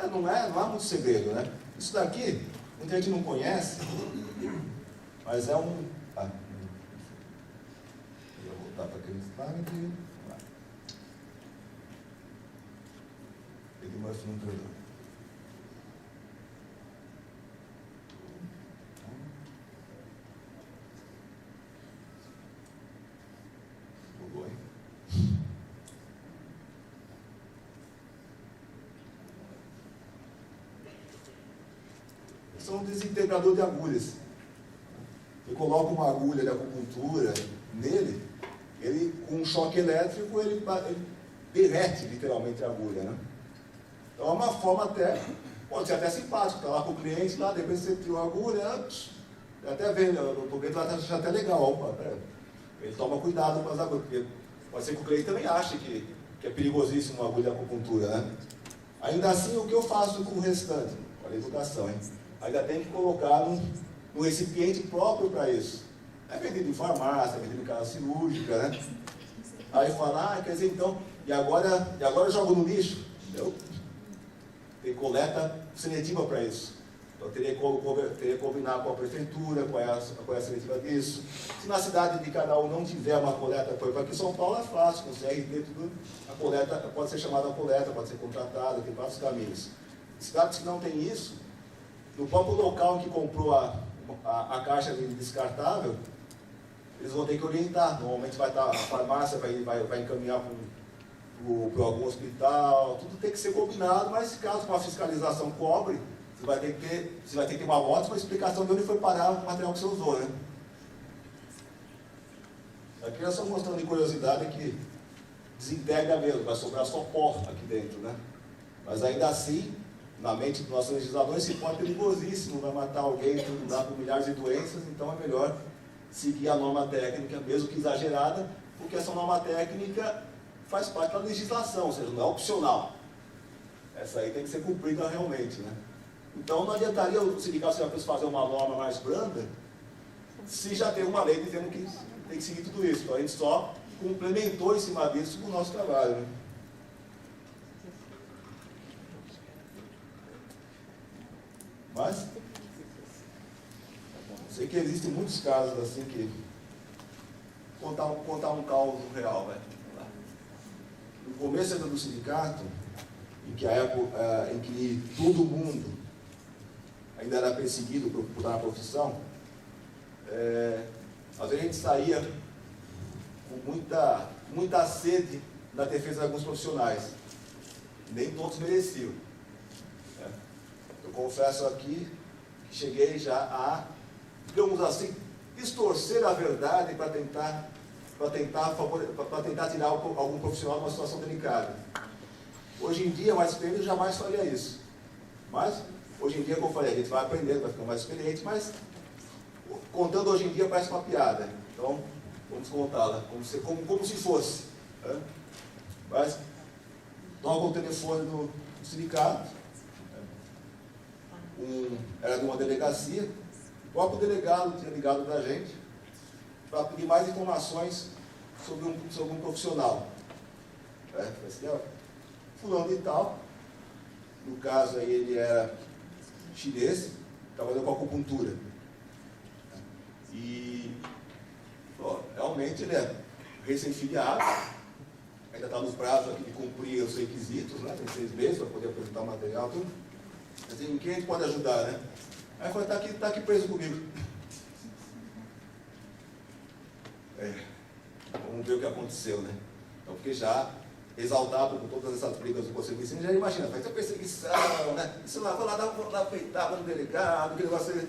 não há muito segredo, né? Isso daqui, muita gente não conhece, mas é um... eu vou voltar para aquele slide. Ele mostra no trailer. Bugou, hein? São um desintegrador de agulhas. Eu coloco uma agulha de acupuntura nele, ele, com um choque elétrico, ele derrete literalmente a agulha, né? Então é uma forma pode ser até simpático, está lá com o cliente, lá, depois você tirou a agulha, até vê, o cliente vai achar até legal, opa, ele toma cuidado com as agulhas, porque pode ser que o cliente também ache que é perigosíssimo uma agulha de acupuntura, né? Ainda assim, o que eu faço com o restante? Olha a educação, hein? Ainda tem que colocar no recipiente próprio para isso. É vendido em farmácia, é vendido em casa cirúrgica, né? Aí fala, quer dizer, então, e agora eu jogo no lixo? Entendeu? Tem coleta seletiva para isso. Então teria que combinar com a prefeitura, qual é a seletiva disso. Se na cidade de cada um não tiver uma coleta, por exemplo, aqui em São Paulo é fácil, com CRT, tudo, a coleta pode ser chamada coleta, pode ser contratada, tem vários caminhos. Cidades que não tem isso, no próprio local que comprou a caixa de descartável, eles vão ter que orientar. Normalmente vai estar, a farmácia vai encaminhar para algum hospital, tudo tem que ser combinado, mas caso uma fiscalização cobre, você vai ter que ter uma ótima explicação de onde foi parar o material que você usou, né? Aqui é só mostrando de curiosidade que desintegra mesmo, vai sobrar só pó aqui dentro, né? Mas ainda assim, na mente dos nossos legisladores, esse pó é perigosíssimo, vai matar alguém, dá por milhares de doenças, então é melhor seguir a norma técnica, mesmo que exagerada, porque essa norma técnica faz parte da legislação, ou seja, não é opcional. Essa aí tem que ser cumprida realmente, né? Então não adiantaria o sindicato fazer uma norma mais branda, se já tem uma lei dizendo que tem que seguir tudo isso. Então a gente só complementou em cima disso o nosso trabalho, né? Mas sei que existem muitos casos assim que... Contar um caso real, né? No começo do sindicato, em que todo mundo ainda era perseguido por estar na profissão, às vezes a gente saía com muita sede da defesa de alguns profissionais. Nem todos mereciam. Eu confesso aqui que cheguei já a, digamos assim, distorcer a verdade para tentar tirar algum profissional de uma situação delicada. Hoje em dia, mais experiente, eu jamais faria isso. Mas, hoje em dia, como eu falei, a gente vai aprendendo, vai ficando mais experiente, mas contando hoje em dia parece uma piada. Então, vamos contá-la como se fosse. Mas, toca o telefone do sindicato, era de uma delegacia, o próprio delegado tinha ligado para a gente para pedir mais informações sobre um profissional. Assim, fulano de tal, no caso aí ele era chinês, trabalhando com acupuntura. E realmente ele é recém-filiado, ainda está nos prazos aqui de cumprir os requisitos, né? Tem 6 meses para poder apresentar o material, tudo. Assim, quem a gente pode ajudar, né? Aí eu falei, está aqui preso comigo. Vamos ver o que aconteceu, né? Então, porque já exaltado com todas essas brigas do Conselho de Ensino, já imagina, faz a perseguição, né? Isso lá, vou lá peitava no delegado, que negócio é...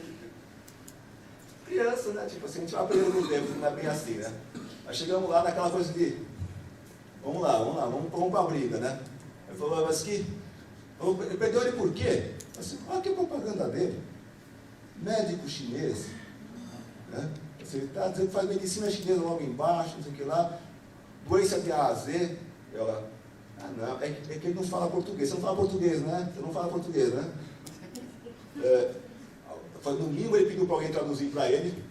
Criança, né? Tipo assim, a gente vai aprendendo no tempo, não é bem assim, né? Aí chegamos lá naquela coisa de, vamos lá, vamos para a briga, né? Ele falou, mas que... Ele perdeu ele por quê? Assim, olha que propaganda dele. Médico chinês, né? Ele está dizendo que faz medicina chinesa logo embaixo, não sei o que lá, doença de A a Z. Ela, não, é que ele não fala português. Você não fala português, né? Você não fala português, né? No mínimo ele pediu para alguém traduzir para ele.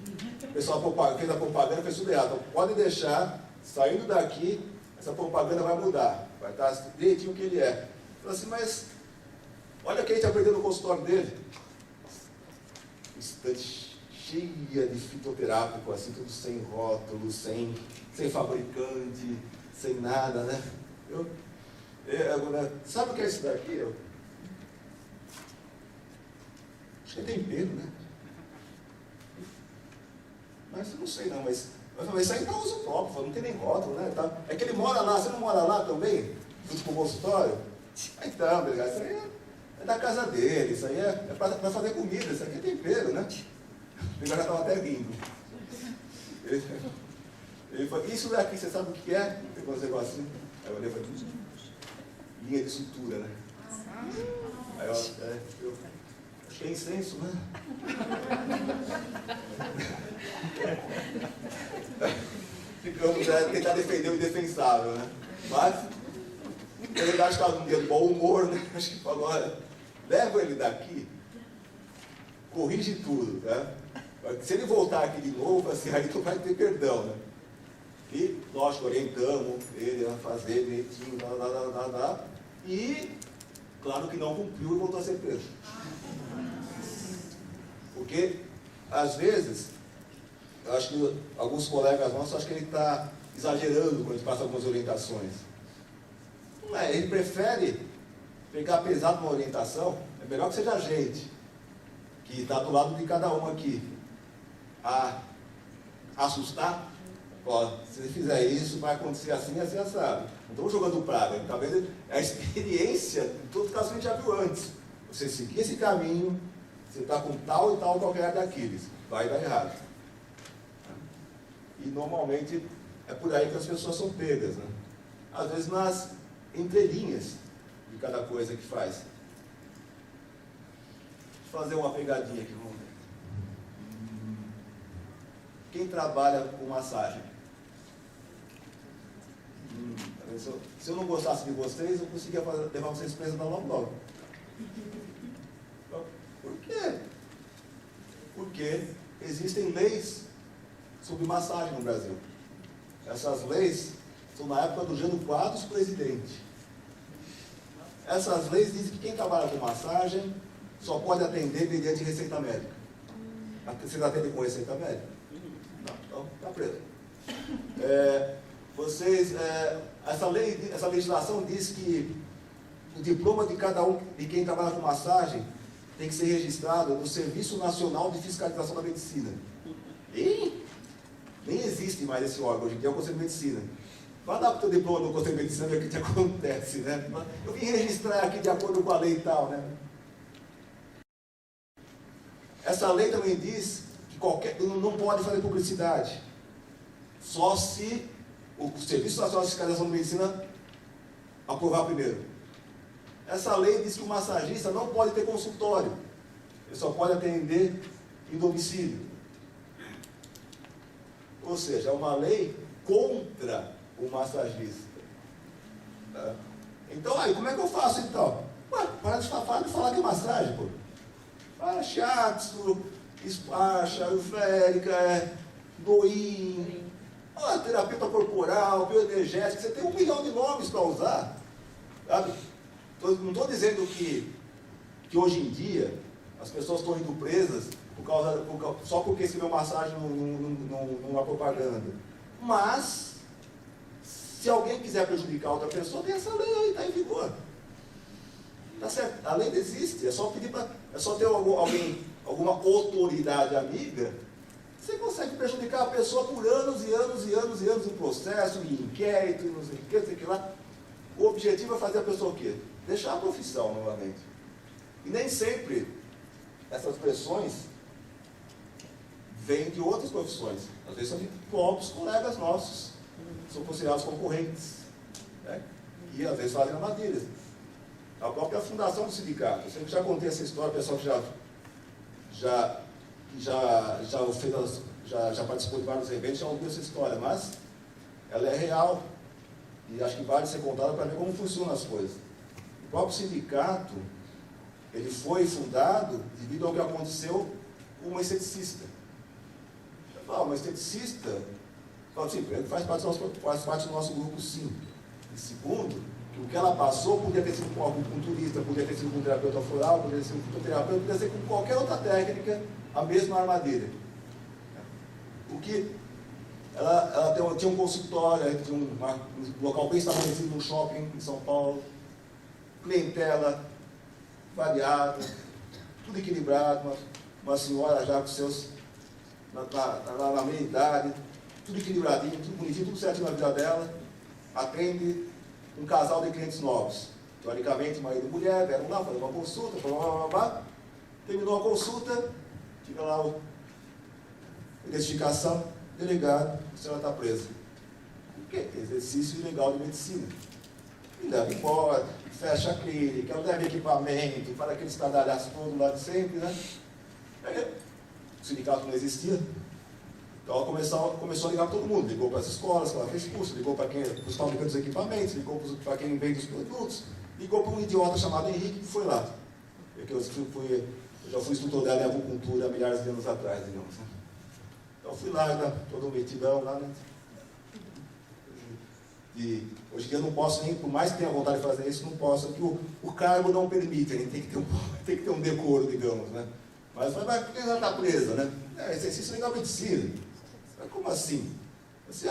O pessoal fez a propaganda, fez tudo errado. Então, pode deixar, saindo daqui, essa propaganda vai mudar. Vai estar direitinho o que ele é. Falei assim, mas olha o que a gente aprendeu no consultório dele. Estante cheia de fitoterápico, assim, tudo sem rótulo, sem fabricante, sem nada, né? Agora, sabe o que é isso daqui? Acho que é tempero, né? Mas eu não sei não, mas isso aí é para uso próprio, não tem nem rótulo, né? É que ele mora lá, você não mora lá também? Junto com o consultório? Então, isso aí é da casa dele, isso aí é para fazer comida, isso aqui é tempero, né? Ele já estava até rindo. Ele falou, isso daqui, você sabe o que é? Pegou uns negocinhos. Aí eu olhei e falei, linha de sutura, né? Aí eu acho que é incenso, né? Ficamos tentar defender o indefensável, né? Mas, na verdade, estava num dia de bom humor, né? Acho que falou, olha, leva ele daqui, corrige tudo, né? Se ele voltar aqui de novo, assim, aí não vai ter perdão, né? E, lógico, orientamos ele a fazer direitinho, e, claro que não cumpriu e voltou a ser preso. Porque, às vezes, eu acho que alguns colegas nossos acham que ele está exagerando quando a gente passa algumas orientações. Não é, ele prefere pegar pesado numa orientação, é melhor que seja a gente, que está do lado de cada um aqui, a assustar. Ó, se você fizer isso, vai acontecer assim, assim, assado. Não estamos jogando praga, está vendo? É a experiência de todo caso que a gente já viu antes. Você seguir esse caminho, você está com tal e tal qualquer daqueles, vai dar errado. E normalmente é por aí que as pessoas são pegas, né? Às vezes nas entrelinhas de cada coisa que faz. Vou fazer uma pegadinha aqui, vamos ver. Quem trabalha com massagem? Se eu não gostasse de vocês, eu conseguia levar vocês presos na logo. Por quê? Porque existem leis sobre massagem no Brasil. Essas leis são na época do Jânio Quadros presidente. Essas leis dizem que quem trabalha com massagem só pode atender mediante receita médica. Vocês atendem com receita médica? Não, então está preso. Essa legislação diz que o diploma de cada um, de quem trabalha com massagem, tem que ser registrado no Serviço Nacional de Fiscalização da Medicina. E nem existe mais esse órgão, hoje em dia é o Conselho de Medicina. Vai dar para o teu diploma no Conselho de Medicina ver o que acontece, né? Eu vim registrar aqui de acordo com a lei e tal, né? Essa lei também diz que não pode fazer publicidade, só se o Serviço Nacional de Fiscalização da Medicina aprovar primeiro. Essa lei diz que o massagista não pode ter consultório, ele só pode atender em domicílio. Ou seja, é uma lei contra o massagista. Então, aí, como é que eu faço então? Ué, para de falar de massagem, pô. Para shiatsu, spa, ayurvédica, doin, terapeuta corporal, bioenergética, você tem 1 milhão de nomes para usar, sabe? Não estou dizendo que hoje em dia as pessoas estão indo presas só porque escreveu massagem numa propaganda. Mas, se alguém quiser prejudicar outra pessoa, tem essa lei aí, está em vigor. Tá certo? A lei existe, é só pedir é só ter alguma autoridade amiga, você consegue prejudicar a pessoa por anos e anos e anos e anos em processo, em inquérito, não sei o que lá. O objetivo é fazer a pessoa o quê? Deixar a profissão novamente. E nem sempre essas pressões vêm de outras profissões. Às vezes são de próprios colegas nossos, são considerados concorrentes, né? E às vezes fazem armadilhas. A própria fundação do sindicato, eu sempre já contei essa história, o pessoal que já participou de vários eventos, já ouviu essa história, mas ela é real e acho que vale ser contada para ver como funcionam as coisas. O próprio sindicato, ele foi fundado devido ao que aconteceu com uma esteticista. Eu falo, uma esteticista, ele faz parte do nosso grupo, sim. E segundo, que o que ela passou podia ter sido com algum culturista, podia ter sido com um terapeuta floral, podia ter sido com um fitoterapeuta, podia ser com qualquer outra técnica, a mesma armadilha. Porque ela tinha um consultório, ela tinha um local bem estabelecido no shopping em São Paulo, clientela variada, tudo equilibrado, uma senhora já com seus, na meia idade, tudo equilibradinho, tudo bonitinho, tudo certinho na vida dela, atende um casal de clientes novos. Teoricamente, marido e mulher, vieram lá, fazer uma consulta, terminou a consulta, fica lá a identificação, delegado, a senhora está presa. Por quê? Exercício ilegal de medicina. E leva embora, fecha a clínica, leva equipamento, para aqueles estradalhaços todos lá de sempre, né? Aí, o sindicato não existia. Então ela começou a ligar para todo mundo, ligou para as escolas que ela fez curso, ligou para os fabricantes dos equipamentos, ligou para quem vende os produtos, ligou para um idiota chamado Henrique que foi lá. Eu já fui instrutor dela em acupuntura há milhares de anos atrás, digamos. Então fui lá, todo metidão lá, né? E hoje em dia eu não posso nem, por mais que tenha vontade de fazer isso, não posso, porque o cargo não permite, a gente tem que ter um decoro, digamos, né? Mas por que ela está presa, né? Exercício legal de medicina. Como assim? Assim,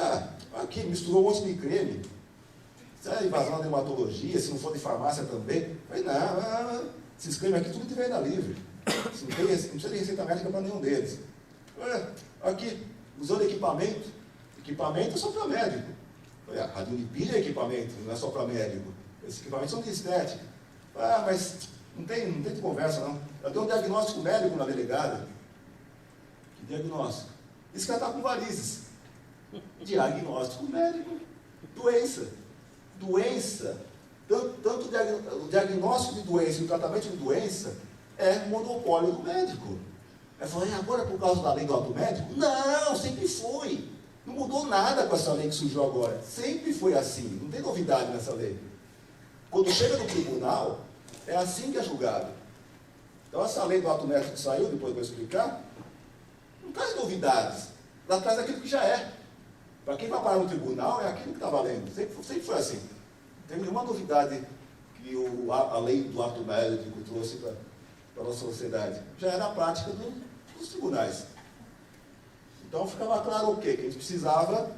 aqui misturou um monte de creme. Se é invasão da dermatologia, se não for de farmácia também. Falei, não, esses cremes aqui tudo de venda livre. Não precisa de receita médica para nenhum deles. Aqui, usando equipamento. Equipamento é só para médico. Falei, radiolipídia é equipamento, não é só para médico. Esses equipamentos são de estética. Mas não tem conversa não. Eu dei um diagnóstico médico na delegada. Que diagnóstico? Diz que ela está com varizes. Diagnóstico médico. Doença. Tanto o diagnóstico de doença e o tratamento de doença é monopólio do médico. Ela falou, agora por causa da lei do ato médico? Não, sempre foi. Não mudou nada com essa lei que surgiu agora. Sempre foi assim. Não tem novidade nessa lei. Quando chega no tribunal, é assim que é julgado. Então essa lei do ato médico que saiu, depois eu vou explicar, não traz novidades, ela traz aquilo que já é. Para quem vai parar no tribunal, é aquilo que está valendo. Sempre foi assim. Não tem nenhuma novidade que a lei do ato médico trouxe para a nossa sociedade. Já era a prática dos os tribunais. Então ficava claro o quê? Que a gente precisava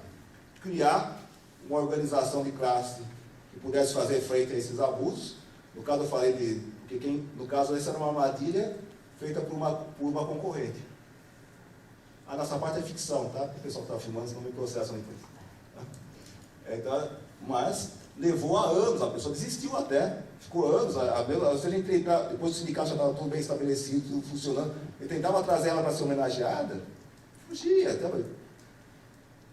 criar uma organização de classe que pudesse fazer frente a esses abusos. No caso eu falei no caso essa era uma armadilha feita por uma concorrente. A nossa parte é ficção, tá? O pessoal que está filmando, senão me processam depois. Então, mas levou a anos, a pessoa desistiu até, ficou anos, se a gente tentar, depois do sindicato já estava tudo bem estabelecido, tudo funcionando, ele tentava trazer ela para ser homenageada, fugia, até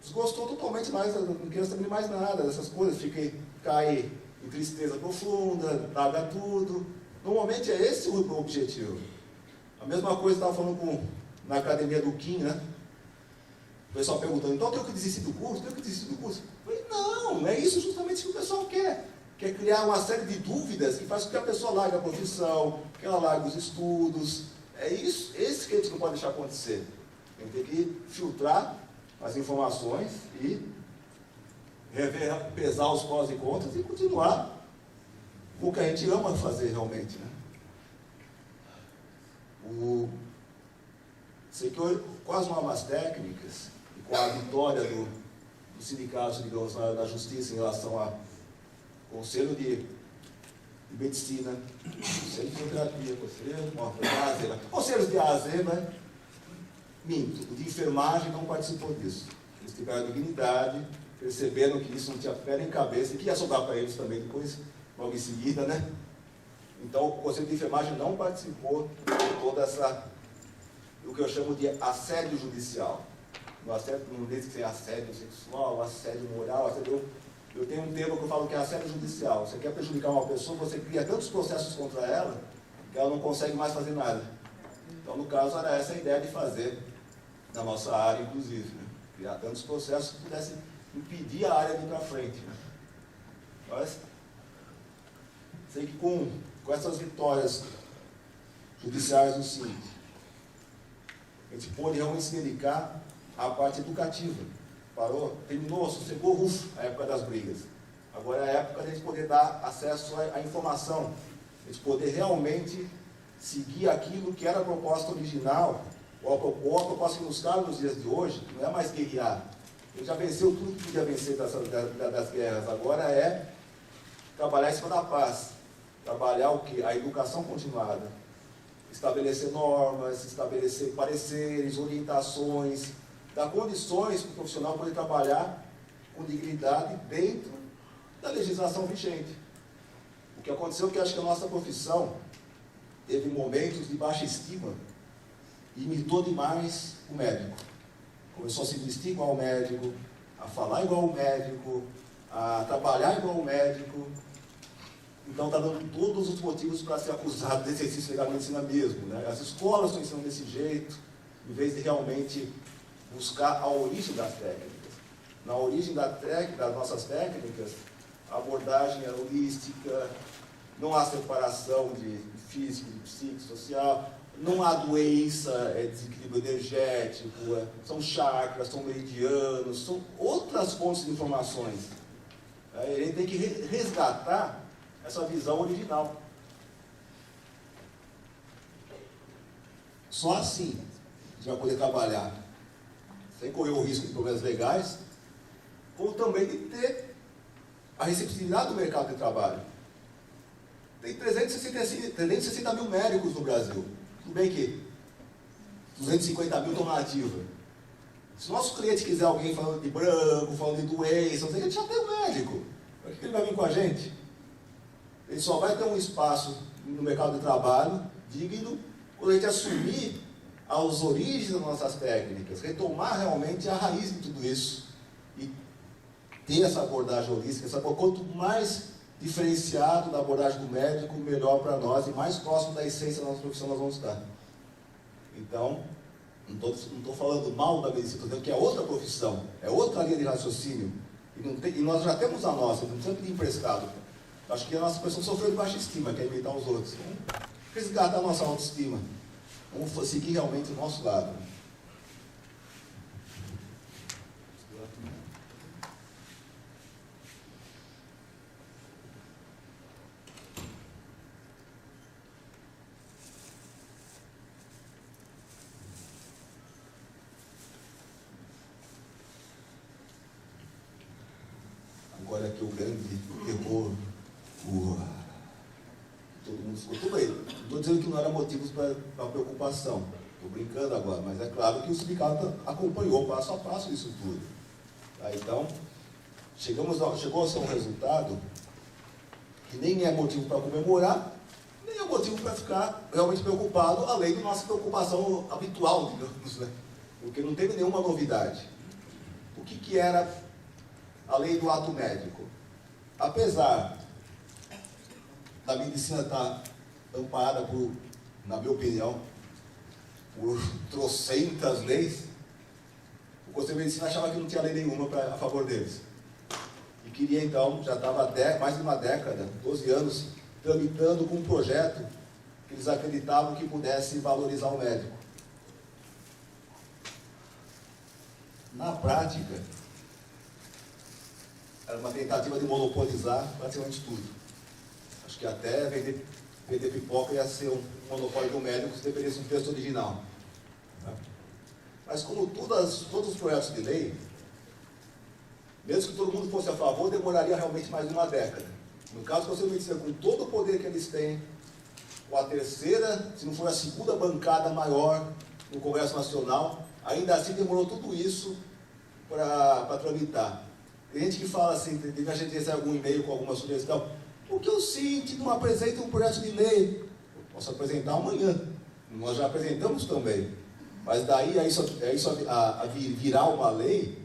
desgostou totalmente mais, não queria saber mais nada dessas coisas, cai em tristeza profunda, larga tudo. Normalmente é esse o objetivo. A mesma coisa eu estava falando na academia do Kim, né? O pessoal perguntando, então tem que desistir do curso? Tem que desistir do curso? Eu falei, não é isso justamente que o pessoal quer. Quer criar uma série de dúvidas que faz com que a pessoa largue a profissão, que ela largue os estudos. É isso, esse que a gente não pode deixar acontecer. A gente tem que filtrar as informações e pesar os prós e contras e continuar com o que a gente ama fazer realmente, né? Sei que com as normas técnicas e com a vitória do sindicato, digamos, da justiça em relação ao Conselho de Medicina, Conselho de Fisioterapia, Conselhos de ASEMA, minto, o de enfermagem não participou disso. Eles tiveram dignidade, perceberam que isso não tinha pé nem cabeça e que ia sobrar para eles também depois, logo em seguida, né? Então, o Conselho de Enfermagem não participou de toda o que eu chamo de assédio judicial. No assédio, não diz que é assédio sexual, assédio moral, assédio... Eu tenho um termo que eu falo que é assédio judicial. Você quer prejudicar uma pessoa, você cria tantos processos contra ela, que ela não consegue mais fazer nada. Então, no caso, era essa a ideia de fazer, na nossa área, inclusive, né? Criar tantos processos que pudessem impedir a área de ir para frente, né? Mas, sei que com essas vitórias judiciais do SINC, a gente pôde realmente se dedicar à parte educativa. Parou, terminou, sossegou, a época das brigas. Agora é a época de a gente poder dar acesso à informação, a gente poder realmente seguir aquilo que era a proposta original, ou a proposta que nos cabe nos dias de hoje, não é mais guerrear. Ele já venceu tudo que podia vencer das guerras, agora é trabalhar em cima da paz. Trabalhar o quê? A educação continuada. Estabelecer normas, estabelecer pareceres, orientações, dar condições para o profissional poder trabalhar com dignidade dentro da legislação vigente. O que aconteceu é que acho que a nossa profissão teve momentos de baixa estima e imitou demais o médico. Começou a se vestir igual ao médico, a falar igual ao médico, a trabalhar igual ao médico. Então está dando todos os motivos para ser acusado de exercício legal de medicina mesmo, né? As escolas estão ensinando desse jeito, em vez de realmente buscar a origem das técnicas. Na origem das nossas técnicas, a abordagem é holística, não há separação de físico, de psíquico, social, não há doença, desequilíbrio energético, são chakras, são meridianos, são outras fontes de informações. Ele tem que resgatar essa visão original. Só assim a gente vai poder trabalhar sem correr o risco de problemas legais, ou também de ter a receptividade do mercado de trabalho. Tem 360 mil médicos no Brasil. Tudo bem que 250 mil estão na ativa. Se o nosso cliente quiser alguém falando de branco, falando de doença, a gente já tem um médico. Por que ele vai vir com a gente? Ele só vai ter um espaço no mercado de trabalho digno quando a gente assumir as origens das nossas técnicas, retomar realmente a raiz de tudo isso e ter essa abordagem holística. Quanto mais diferenciado da abordagem do médico, melhor para nós e mais próximo da essência da nossa profissão nós vamos estar. Então, não estou falando mal da medicina, estou dizendo que é outra profissão, é outra linha de raciocínio e nós já temos a nossa, não precisamos pedir emprestado. Acho que a nossa pessoa sofreu de baixa estima, quer imitar os outros. Vamos resgatar a nossa autoestima. Vamos seguir realmente o nosso lado. que o grande terror. Todo mundo ficou tudo bem. Não estou dizendo que não era motivos para preocupação. Estou brincando agora, mas é claro que o sindicato acompanhou passo a passo isso tudo. Tá? Então, chegou a ser um resultado que nem é motivo para comemorar, nem é motivo para ficar realmente preocupado, além da nossa preocupação habitual, digamos, né? Porque não teve nenhuma novidade. O que era a lei do ato médico? Apesar da medicina estar amparada por, na minha opinião, por trocentas leis, o Conselho de Medicina achava que não tinha lei nenhuma a favor deles. E queria então, já estava mais de uma década, 12 anos, tramitando com um projeto que eles acreditavam que pudesse valorizar o médico. Na prática, era uma tentativa de monopolizar praticamente tudo. Acho que até vender pipoca ia ser um monopólio do médico se dependesse do texto original. Mas como todos os projetos de lei, mesmo que todo mundo fosse a favor, demoraria realmente mais de uma década. No caso do Conselho de Medicina, com todo o poder que eles têm, com a terceira, se não for a segunda bancada maior no Congresso Nacional, ainda assim demorou tudo isso para tramitar. Tem gente que fala assim, tem a gente receber algum e-mail com alguma sugestão, por que o Cinti não apresenta um projeto de lei? Eu posso apresentar amanhã, nós já apresentamos também. Mas daí a virar uma lei,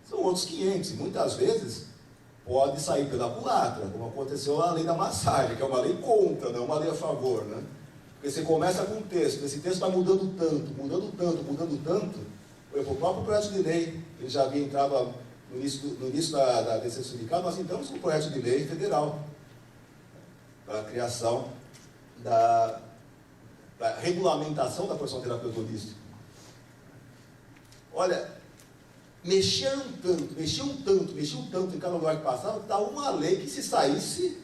são outros 500, e muitas vezes pode sair pela culatra, como aconteceu na lei da massagem, que é uma lei contra, não é uma lei a favor, né? Porque você começa com um texto, esse texto vai mudando tanto, o próprio projeto de lei, ele já havia entrado no início da decisão sindical, nós entramos com o projeto de lei federal, para a criação da regulamentação da profissão terapeuta holística. Olha, mexiam tanto em cada lugar que passava, que dá uma lei que se saísse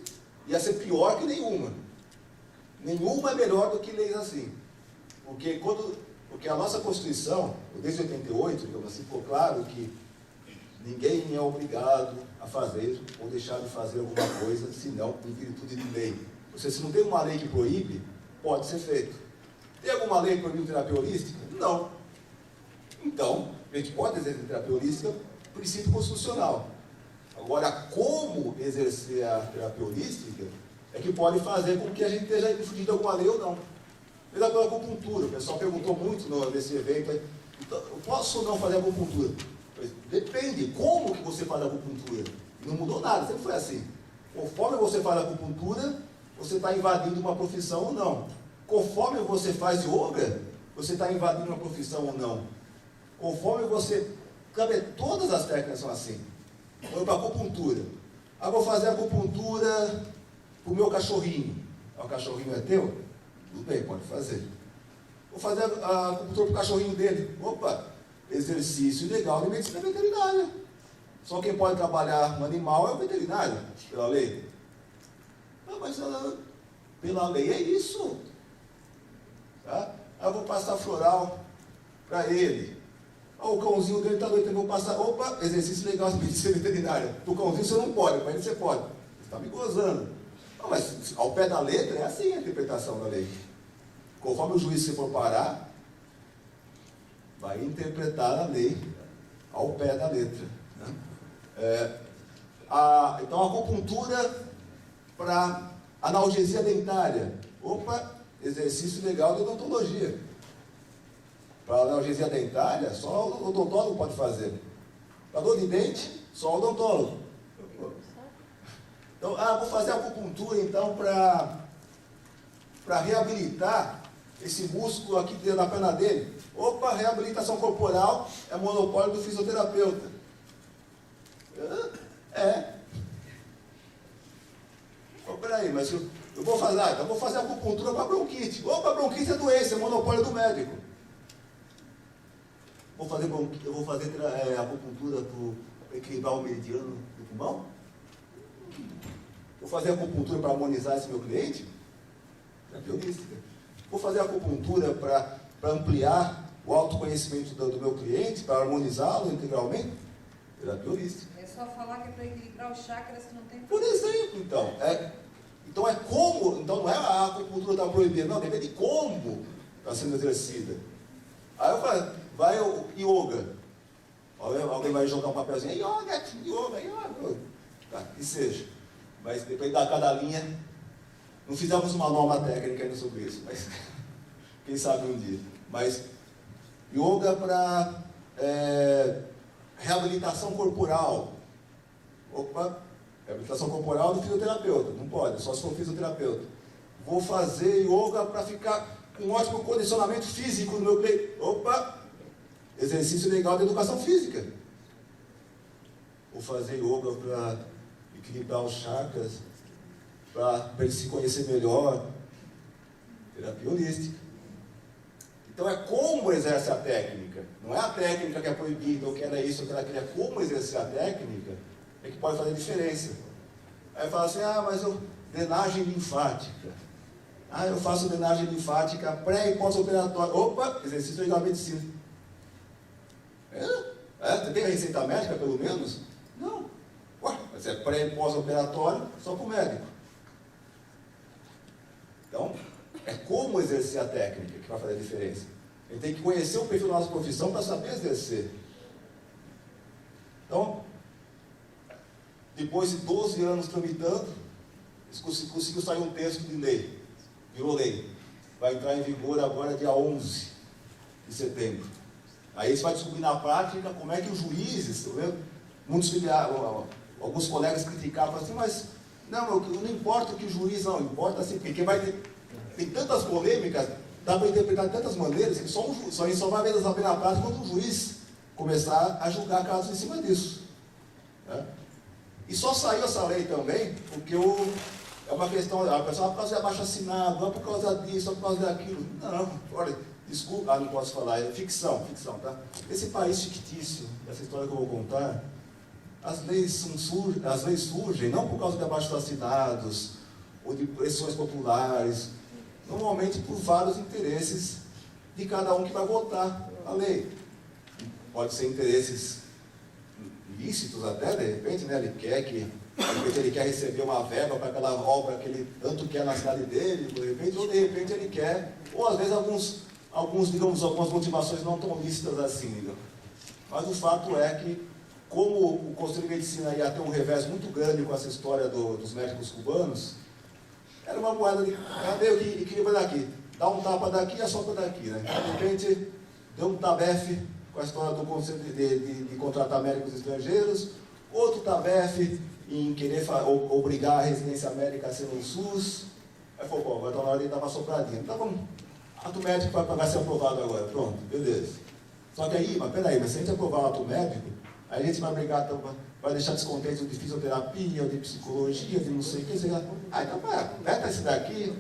ia ser pior que nenhuma. Nenhuma é melhor do que leis assim. Porque a nossa Constituição, desde 88, então, assim, ficou claro que ninguém é obrigado a fazer ou deixar de fazer alguma coisa, senão em virtude de lei. Ou seja, se não tem uma lei que proíbe, pode ser feito. Tem alguma lei proibindo terapia holística? Não. Então, a gente pode exercer terapia holística, princípio constitucional. Agora, como exercer a terapia holística é que pode fazer com que a gente esteja infringindo alguma lei ou não. Mesma coisa com a acupuntura. O pessoal perguntou muito nesse evento. Então, eu posso ou não fazer acupuntura? Depende. Como que você faz a acupuntura? Não mudou nada, sempre foi assim. Conforme você faz a acupuntura, você está invadindo uma profissão ou não. Conforme você faz yoga, você está invadindo uma profissão ou não. Conforme você... Sabe, todas as técnicas são assim. Vou para a acupuntura. Vou fazer a acupuntura para o meu cachorrinho. O cachorrinho é teu? Tudo bem, pode fazer. Vou fazer a acupuntura para o cachorrinho dele. Opa, exercício legal de medicina veterinária. Só quem pode trabalhar no animal é o veterinário, pela lei. Mas pela lei é isso. Tá? Eu vou passar floral para ele. O cãozinho dele está doido, eu vou passar. Opa, exercício legal de medicina veterinária. O cãozinho você não pode, para ele você pode. Você está me gozando. Não, mas ao pé da letra é assim a interpretação da lei. Conforme o juiz se for parar, vai interpretar a lei ao pé da letra. Né? Então, a acupuntura para analgesia dentária. Opa, exercício legal de odontologia. Para analgesia dentária, só o odontólogo pode fazer. Para dor de dente, só o odontólogo. Então, vou fazer acupuntura então para reabilitar esse músculo aqui dentro da perna dele. Opa, reabilitação corporal é monopólio do fisioterapeuta. Peraí, mas eu vou fazer, então vou fazer acupuntura para bronquite. Opa, bronquite é doença, é monopólio do médico. Eu vou fazer acupuntura para equilibrar o meridiano do pulmão? Vou fazer acupuntura para harmonizar esse meu cliente? Terapia holística. Vou fazer acupuntura para ampliar o autoconhecimento do meu cliente, para harmonizá-lo integralmente? Terapia holística. só falar que é para equilibrar os chakras que não tem... Por exemplo, então. Então é como, então não é a acupuntura está proibida, não, depende de como está sendo exercida. Aí eu falo, vai o yoga. Alguém vai jogar um papelzinho, yoga. Tá, que seja. Mas depende da cada linha. Não fizemos uma norma técnica ainda sobre isso, mas quem sabe um dia. Mas yoga para reabilitação corporal. Opa, reabilitação corporal do fisioterapeuta. Não pode, só se for fisioterapeuta. Vou fazer yoga para ficar com um ótimo condicionamento físico no meu peito. Opa, exercício legal de educação física. Vou fazer yoga para equilibrar os chakras, para ele se conhecer melhor. Terapia holística. Então é como exerce a técnica. Não é a técnica que é proibida, ou que era isso, ou que era aquilo. É como exercer a técnica é que pode fazer diferença. Aí fala assim, mas drenagem linfática. Eu faço drenagem linfática pré e pós-operatória. Opa, exercício legal de medicina. Você tem a receita médica, pelo menos? Não. Mas é pré e pós-operatório, só para o médico. Então, é como exercer a técnica que vai fazer a diferença. Ele tem que conhecer o perfil da nossa profissão para saber exercer. Então, depois de 12 anos tramitando, conseguiu sair um texto de lei. Virou lei. Vai entrar em vigor agora dia 11 de setembro. Aí você vai descobrir na prática como é que os juízes, tá vendo? Alguns colegas criticaram, falaram assim, mas não importa o que o juiz, não, importa assim, porque tem tantas polêmicas, dá para interpretar de tantas maneiras, que só vai ver saber na prática quando o juiz começar a julgar casos em cima disso. Né? E só saiu essa lei também, porque é uma questão, a pessoa por causa de abaixo-assinado, não por causa disso, não por causa daquilo. Não, olha, desculpa, não posso falar, é ficção, tá? Esse país fictício, essa história que eu vou contar, as leis surgem não por causa de abaixo-assinados, ou de pressões populares, normalmente por vários interesses de cada um que vai votar a lei. Pode ser interesses ilícitos até, de repente, né? Ele quer receber uma verba para aquela obra que ele tanto quer na cidade dele, de repente ele quer, ou às vezes algumas motivações não tão lícitas assim, digamos. Mas o fato é que, como o Conselho de Medicina ia ter um revés muito grande com essa história dos médicos cubanos, era uma moeda de cadê o que equilibra daqui? Dá um tapa daqui e assopra daqui, né? De repente, deu um tabefe com a história do Conselho de contratar médicos estrangeiros, outro tabefe em querer obrigar a residência médica a ser no SUS. Aí falou, agora está na hora de dar uma sopradinha. Então vamos, ato médico vai ser aprovado agora, pronto, beleza. Só que aí, mas se a gente aprovar o ato médico, aí a gente vai brigar, vai deixar descontente de fisioterapia, de psicologia, de não sei o que. Então veta esse daqui,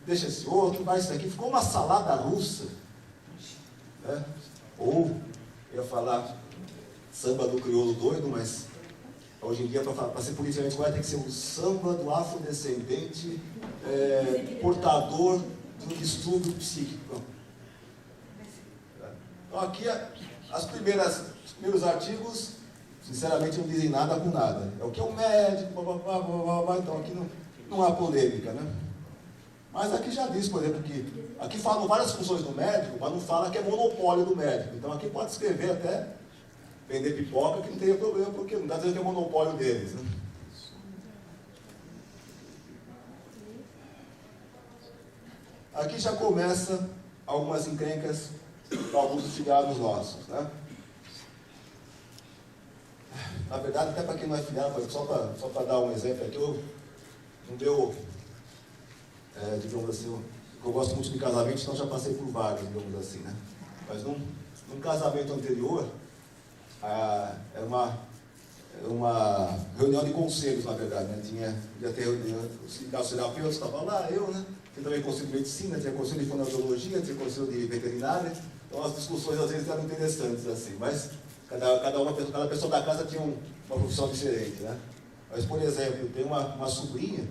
deixa esse outro, vai esse daqui. Ficou uma salada russa. Né? Ou, eu ia falar samba do crioulo doido, mas hoje em dia, para ser politicamente correto, tem que ser um samba do afrodescendente portador de um distúrbio psíquico. Então aqui, os primeiros artigos, sinceramente, não dizem nada com nada. É o que é um médico, então aqui não há polêmica, né? Mas aqui já diz, por exemplo, que aqui falam várias funções do médico, mas não fala que é monopólio do médico. Então aqui pode escrever até vender pipoca, que não teria problema, porque não dá dizendo que é monopólio deles, né? Aqui já começa algumas encrencas para alguns filiados nossos, né? Na verdade, até para quem não é filiado, só para dar um exemplo aqui, no meu, digamos assim, eu gosto muito de casamento, então já passei por vários, digamos assim, né? Mas num casamento anterior, era uma reunião de conselhos, na verdade, né? Ia ter reunião, os terapeutas estavam lá, eu, né? Tinha também conselho de medicina, tinha conselho de fonoaudiologia, tinha conselho de veterinária, então as discussões às vezes eram interessantes, assim, mas cada pessoa da casa tinha uma profissão diferente, né? Mas, por exemplo, eu tenho uma sobrinha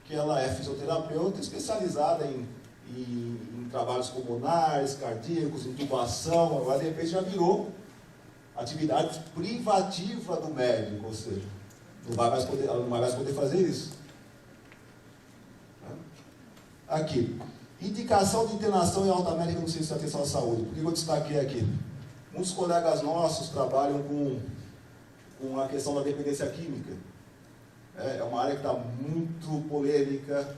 que ela é fisioterapeuta especializada em trabalhos pulmonares, cardíacos, intubação, agora de repente já virou atividade privativa do médico, ou seja, ela não vai mais poder fazer isso. Aqui, indicação de internação em alta médica no serviço de atenção à saúde. Por que eu destaquei aqui? Muitos colegas nossos trabalham com a questão da dependência química. É uma área que está muito polêmica,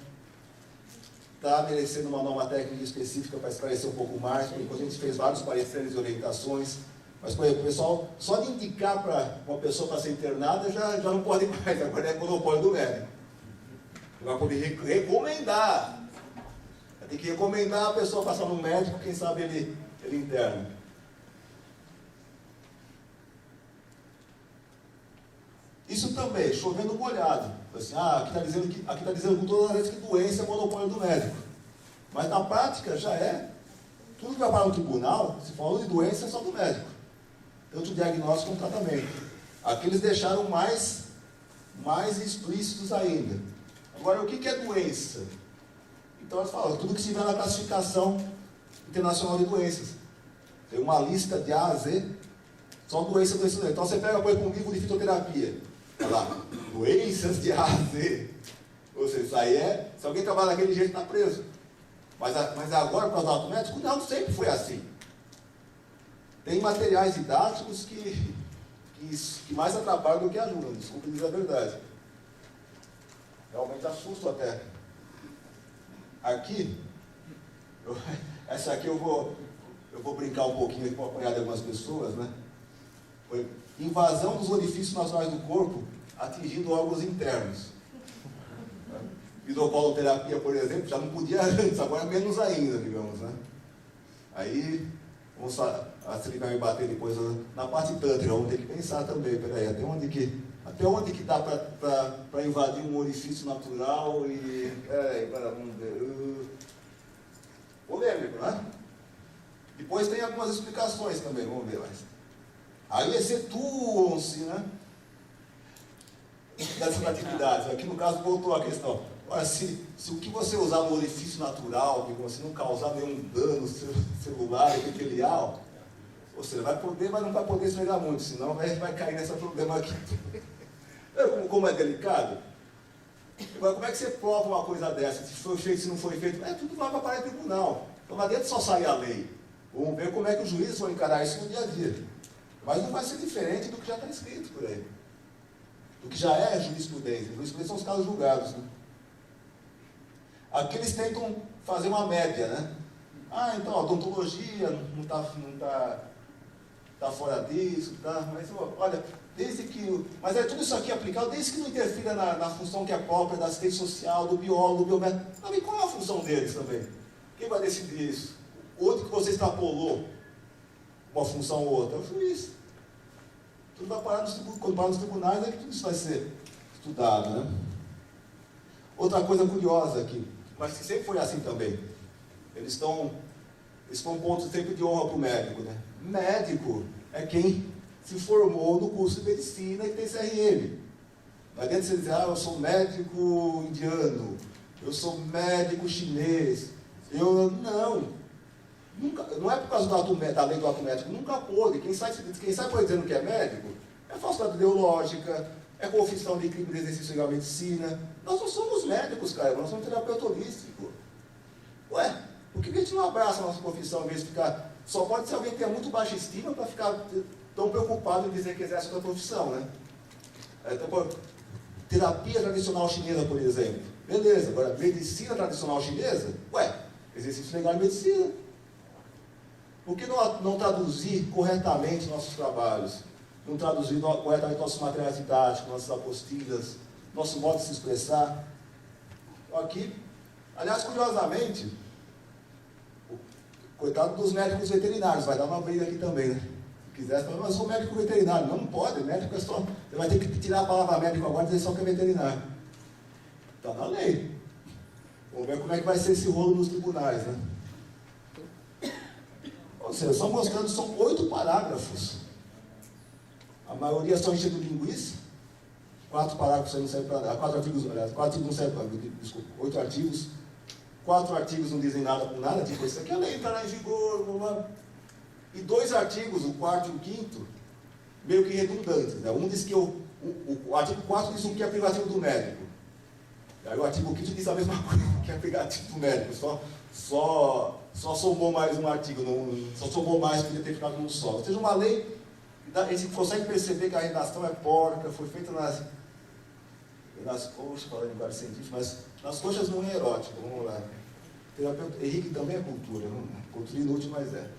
está merecendo uma norma técnica específica para esclarecer um pouco mais, porque a gente fez vários pareceres e orientações, mas, por exemplo, o pessoal, só de indicar para uma pessoa para ser internada, já não pode mais, agora é monopólio do médico. Vai poder recomendar. Tem que recomendar a pessoa passar no médico, quem sabe ele interna. Isso também, chovendo molhado. Assim, aqui está dizendo com todas as vezes que doença é monopólio do médico. Mas na prática já é. Tudo que vai para o tribunal, se falou de doença, é só do médico. Tanto o diagnóstico como o tratamento. Aqui eles deixaram mais explícitos ainda. Agora, o que é doença? Então eles falam, tudo que se vê na classificação internacional de doenças. Tem uma lista de A a Z, só doença. Então você pega, põe com um livro de fitoterapia. Olha lá, doenças de A a Z. Ou seja, isso aí se alguém trabalha daquele jeito, está preso. Mas agora, para o ato médico, não, sempre foi assim. Tem materiais didáticos que mais atrapalham do que ajudam, desculpa dizer a verdade. Realmente assusto até. Aqui, essa aqui eu vou brincar um pouquinho aqui para apanhar de algumas pessoas, né? Foi invasão dos orifícios naturais do corpo atingindo órgãos internos. Hidrocoloterapia, por exemplo, já não podia antes, agora menos ainda, digamos, né? Aí, a Celi vai me bater depois na parte tântrica, vamos ter que pensar também, peraí, até onde que dá para invadir um orifício natural e... vamos ver... Polêmico, né? Depois tem algumas explicações também, vamos ver mais. Aí excetuam-se, né? Dessas atividades. Aqui no caso voltou a questão. Olha, se o que você usar no orifício natural, se não causar nenhum dano celular, epitelial, ou seja, vai poder, mas não vai poder esfregar muito, senão vai cair nesse problema aqui. Como é delicado? Agora, como é que você prova uma coisa dessa? Se foi feito, se não foi feito? Tudo vai para o tribunal. Então, lá dentro só sai a lei. Vamos ver como é que os juízes vão encarar isso no dia a dia. Mas não vai ser diferente do que já está escrito por aí. Do que já é jurisprudência. Jurisprudência são os casos julgados, né? Aqui eles tentam fazer uma média, né? Então, a odontologia não está fora disso, tá? Mas, olha, mas é tudo isso aqui aplicado, desde que não interfira na função que é própria da assistente social, do biólogo, do biomédico. E qual é a função deles também? Quem vai decidir isso? Onde que você extrapolou uma função ou outra? É o juiz. Tudo vai parar quando parar nos tribunais, é que tudo isso vai ser estudado, né? Outra coisa curiosa aqui, mas que sempre foi assim também. Eles estão um ponto sempre de honra para o médico, né? Médico é quem se formou no curso de medicina e tem CRM. Não adianta você dizer, eu sou médico indiano, eu sou médico chinês. Não é por causa da lei do ato médico, nunca pôde. Quem sai por aí dizendo que é médico, é falsidade ideológica, é confissão de crime de exercício legal de medicina. Nós não somos médicos, cara, nós somos terapeuta holístico. Ué, por que a gente não abraça a nossa profissão em vez de ficar... Só pode ser alguém que tenha muito baixa estima para ficar tão preocupado em dizer que exerce outra profissão, né? Então, terapia tradicional chinesa, por exemplo. Beleza, agora, medicina tradicional chinesa? Ué, exercício legal de medicina. Por que não traduzir corretamente nossos trabalhos? Não traduzir corretamente nossos materiais didáticos, nossas apostilas, nosso modo de se expressar? Aqui, aliás, curiosamente, coitado dos médicos veterinários, vai dar uma briga aqui também, né? Se quiser, mas eu sou médico veterinário. Não pode, médico é só... Você vai ter que tirar a palavra médico agora e dizer só que é veterinário. Está na lei. Vamos ver como é que vai ser esse rolo nos tribunais, né? Ou seja, só mostrando, são 8 parágrafos. A maioria só enchendo linguiça. 4 parágrafos não servem para nada. 4 artigos, aliás, 4 artigos não servem para nada. Desculpa, 8 artigos. 4 artigos não dizem nada com nada. Tipo, isso aqui a lei entrará em vigor. E 2 artigos, o 4º e o 5º, meio que redundantes, né? Um diz que o artigo 4 diz o que é privativo do médico. Aí o artigo 5 diz a mesma coisa que é privativo do médico, só somou mais um artigo, só somou mais que ter ficado num só. Ou seja, uma lei, a gente consegue perceber que a redação é porca, foi feita nas coxas, falando em linguagem científica, mas nas coxas não é erótico, vamos lá. Terapeuta Henrique também é cultura, não? Cultura inútil, mas é.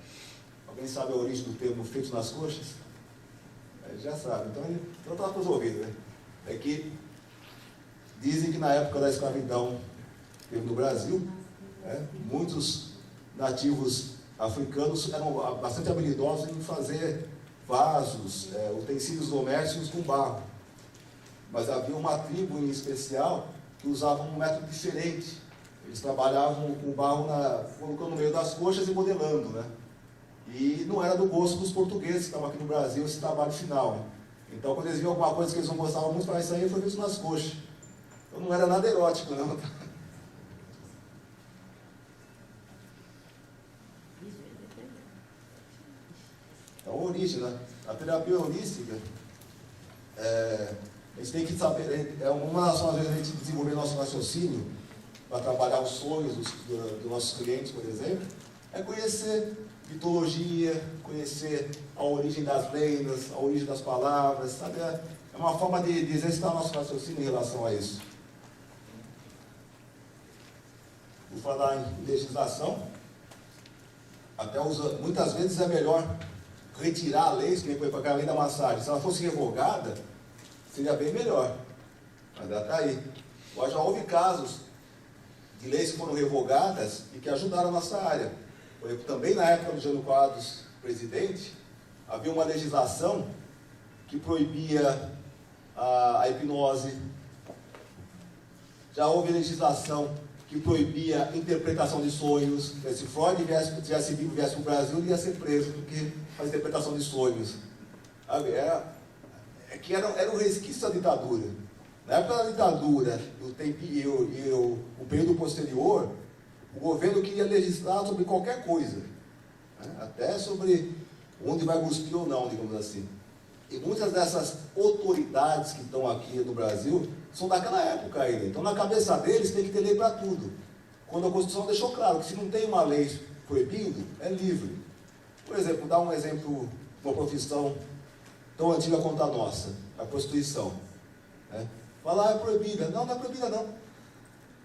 Alguém sabe a origem do termo feito nas coxas? Já sabe, então está resolvido, né? É que dizem que na época da escravidão no Brasil, né, muitos nativos africanos eram bastante habilidosos em fazer vasos, utensílios domésticos com barro. Mas havia uma tribo em especial que usava um método diferente. Eles trabalhavam com barro colocando no meio das coxas e modelando, né? E não era do gosto dos portugueses que estavam aqui no Brasil esse trabalho final, né? Então, quando eles viam alguma coisa que eles não gostavam muito, falavam, isso aí foi feito nas coxas. Então, não era nada erótico, não. Então, a origem, né? A terapia holística, a gente tem que saber, uma das formas de a gente desenvolver nosso raciocínio para trabalhar os sonhos dos nossos clientes, por exemplo, é conhecer mitologia, conhecer a origem das lendas, a origem das palavras, sabe? É uma forma de exercitar nosso raciocínio em relação a isso. Vou falar em legislação, muitas vezes é melhor retirar a lei, que nem foi para a lei da massagem. Se ela fosse revogada, seria bem melhor. Mas ela está aí. Mas já houve casos de leis que foram revogadas e que ajudaram a nossa área. Por exemplo, também na época do Jânio Quadros presidente, havia uma legislação que proibia a hipnose. Já houve legislação que proibia a interpretação de sonhos. Se Freud viesse vivo, viesse para o Brasil, ele ia ser preso, porque faz interpretação de sonhos. Era um resquício da ditadura. Na época da ditadura e o período posterior, o governo queria legislar sobre qualquer coisa, né? Até sobre onde vai cuspir ou não, digamos assim. E muitas dessas autoridades que estão aqui no Brasil são daquela época ainda. Então, na cabeça deles, tem que ter lei para tudo. Quando a Constituição deixou claro que se não tem uma lei proibindo, é livre. Por exemplo, dar um exemplo de uma profissão tão antiga quanto a nossa, a prostituição. Né? Falar é proibida. Não, não é proibida não.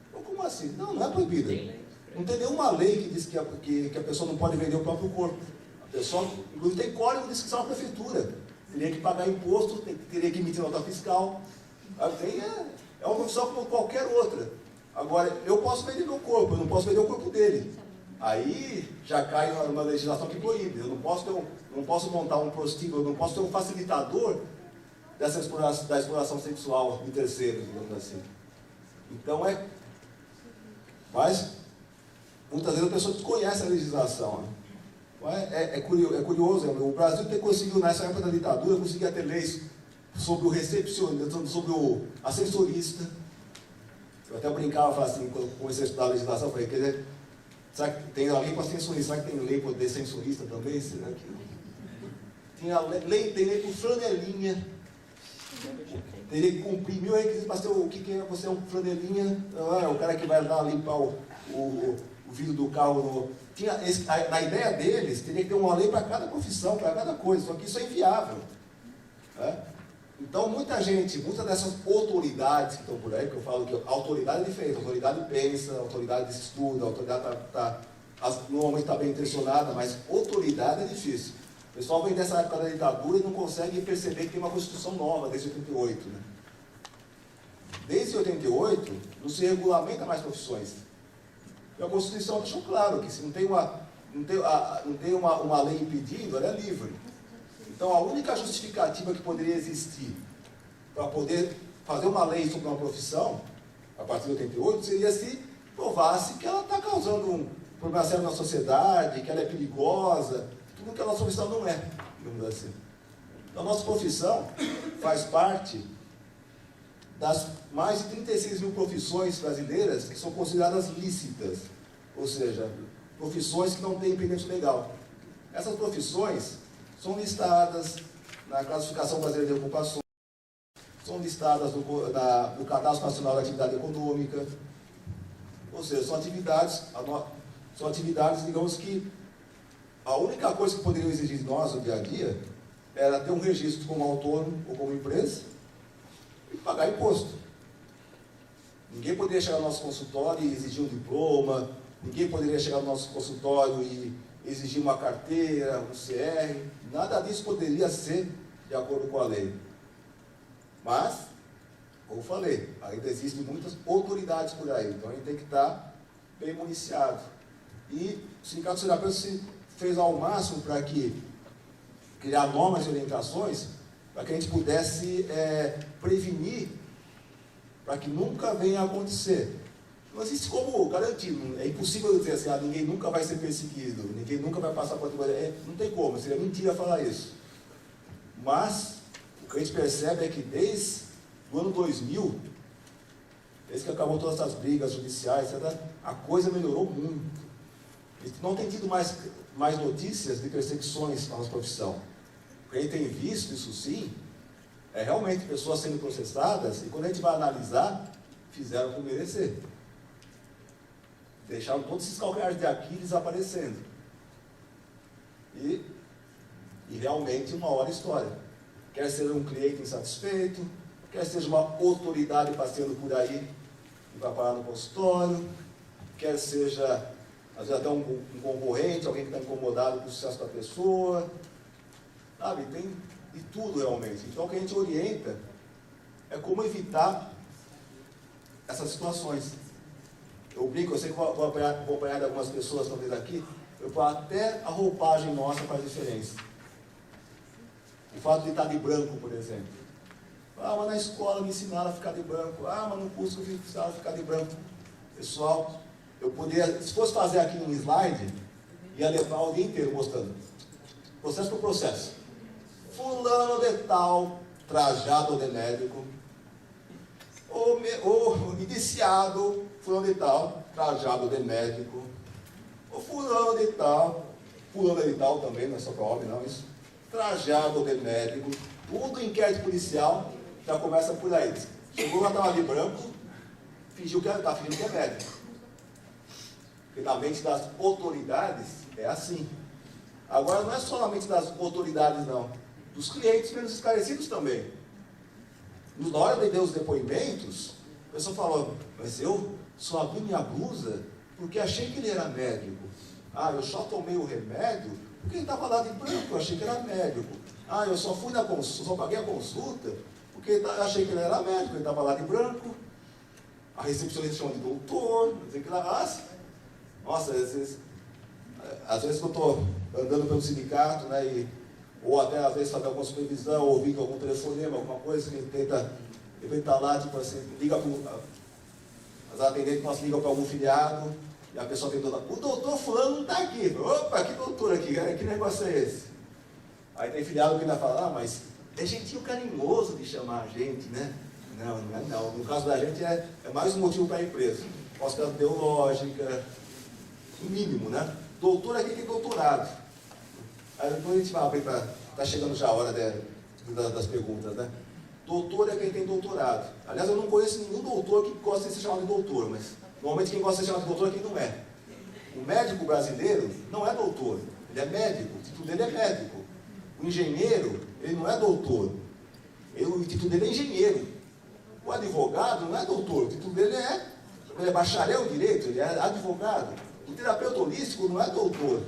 Então, como assim? Não, não é proibida. Não tem nenhuma lei que diz que a pessoa não pode vender o próprio corpo. A pessoa, inclusive, tem código de inscrição na prefeitura. Teria que pagar imposto, teria que emitir nota fiscal. É uma profissão como qualquer outra. Agora, eu posso vender meu corpo, eu não posso vender o corpo dele. Aí já cai numa legislação que proíbe. Eu não posso montar um prostíbulo, eu não posso ter um facilitador da exploração sexual de terceiros, digamos assim. Então mas muitas vezes a pessoa desconhece a legislação. Né? É curioso, o Brasil conseguiu, nessa época da ditadura, conseguia ter leis sobre o recepcionista, sobre o ascensorista. Eu até brincava, falava assim, quando comecei a estudar a legislação, eu falei, quer dizer, será que tem a lei para ascensorista? Será que tem lei para descensorista também? Será que tem lei para flanelinha? Teria que cumprir 1000 requisitos para ser o que é você, um flanelinha, o cara que vai lá limpar o vidro do carro. Na ideia deles, teria que ter uma lei para cada profissão, para cada coisa, só que isso é inviável. Né? Então, muitas dessas autoridades que estão por aí, que eu falo que a autoridade é diferente, a autoridade pensa, a autoridade estuda, a autoridade normalmente está bem intencionada, mas autoridade é difícil. O pessoal vem dessa época da ditadura e não consegue perceber que tem uma Constituição nova, desde 88. Né? Desde 88, não se regulamenta mais profissões. E a Constituição deixou claro que se não tem uma lei impedindo, ela é livre. Então, a única justificativa que poderia existir para poder fazer uma lei sobre uma profissão, a partir de 88, seria se provasse que ela está causando um problema sério na sociedade, que ela é perigosa, tudo que a nossa profissão não é, digamos assim. Então, a nossa profissão faz parte das mais de 36 mil profissões brasileiras que são consideradas lícitas, ou seja, profissões que não têm impedimento legal. Essas profissões são listadas na classificação brasileira de ocupações, são listadas no Cadastro Nacional da Atividade Econômica, ou seja, são atividades, digamos que a única coisa que poderiam exigir de nós no dia a dia era ter um registro como autônomo ou como empresa e pagar imposto. Ninguém poderia chegar no nosso consultório e exigir um diploma, ninguém poderia chegar no nosso consultório e exigir uma carteira, um CR, nada disso poderia ser de acordo com a lei. Mas, como eu falei, ainda existem muitas autoridades por aí, então a gente tem que estar bem municiado. E o Sindicato dos Fisioterapeutas se fez ao máximo para criar normas e orientações para que a gente pudesse prevenir, para que nunca venha a acontecer. Não existe como garantir, é impossível dizer assim, ninguém nunca vai ser perseguido, ninguém nunca vai passar por aquilo. Não tem como, seria mentira falar isso. Mas, o que a gente percebe é que desde o ano 2000, desde que acabou todas essas brigas judiciais, etc., a coisa melhorou muito. A gente não tem tido mais notícias de perseguições na nossa profissão. O que a gente tem visto, isso sim, é realmente pessoas sendo processadas, e quando a gente vai analisar, fizeram por merecer. Deixaram todos esses calcanhares de Aquiles aparecendo. E realmente uma hora história. Quer seja um cliente insatisfeito, quer seja uma autoridade passeando por aí e vai parar no consultório, quer seja, às vezes, até um concorrente, alguém que está incomodado com o sucesso da pessoa. Sabe, tem de tudo realmente. Então o que a gente orienta é como evitar essas situações. Eu brinco, eu sei que vou apanhar de algumas pessoas talvez aqui, até a roupagem nossa faz diferença. O fato de estar de branco, por exemplo. Mas na escola me ensinaram a ficar de branco. Mas no curso eu me ensinaram a ficar de branco. Pessoal, eu poderia, se fosse fazer aqui um slide, ia levar o dia inteiro mostrando. Processo por processo. Fulano de tal, trajado de médico, ou indiciado, fulano de tal, trajado de médico, ou fulano de tal também, não é só para homem não, isso, trajado de médico, tudo inquérito policial, já começa por aí. Chegou lá, estava de branco, fingiu que é médico. Porque na mente das autoridades é assim. Agora não é só na mente das autoridades não, dos clientes menos esclarecidos também. Na hora de ver os depoimentos, a pessoa falou, mas eu só abri minha blusa porque achei que ele era médico. Eu só tomei o remédio porque ele estava lá de branco, eu achei que era médico. Eu só fui na consulta, só paguei a consulta porque eu achei que ele era médico, ele estava lá de branco. A recepcionista chama de doutor, dizer que lá, nossa, às vezes que eu estou andando pelo sindicato, né, ou até às vezes fazer alguma supervisão, ou ouvindo algum telefonema, alguma coisa, que ele está lá, tipo assim, liga para as atendentes, nós ligam para algum filiado, e a pessoa tem o doutor fulano não está aqui. Opa, que doutor aqui, que negócio é esse? Aí tem filiado que ainda fala, mas é jeitinho carinhoso de chamar a gente, né? Não, não é não. No caso da gente é mais um motivo para a empresa. Pós-graduação teológica, o mínimo, né? Doutor aqui tem doutorado. Aí depois a gente vai abrir para... Está chegando já a hora das perguntas, né? Doutor é quem tem doutorado. Aliás, eu não conheço nenhum doutor que gosta de ser chamado de doutor, mas normalmente quem gosta de ser chamado de doutor é quem não é. O médico brasileiro não é doutor, ele é médico, o título dele é médico. O engenheiro, ele não é doutor, o título dele é engenheiro. O advogado não é doutor, o título dele ele é bacharel em direito, ele é advogado. O terapeuta holístico não é doutor,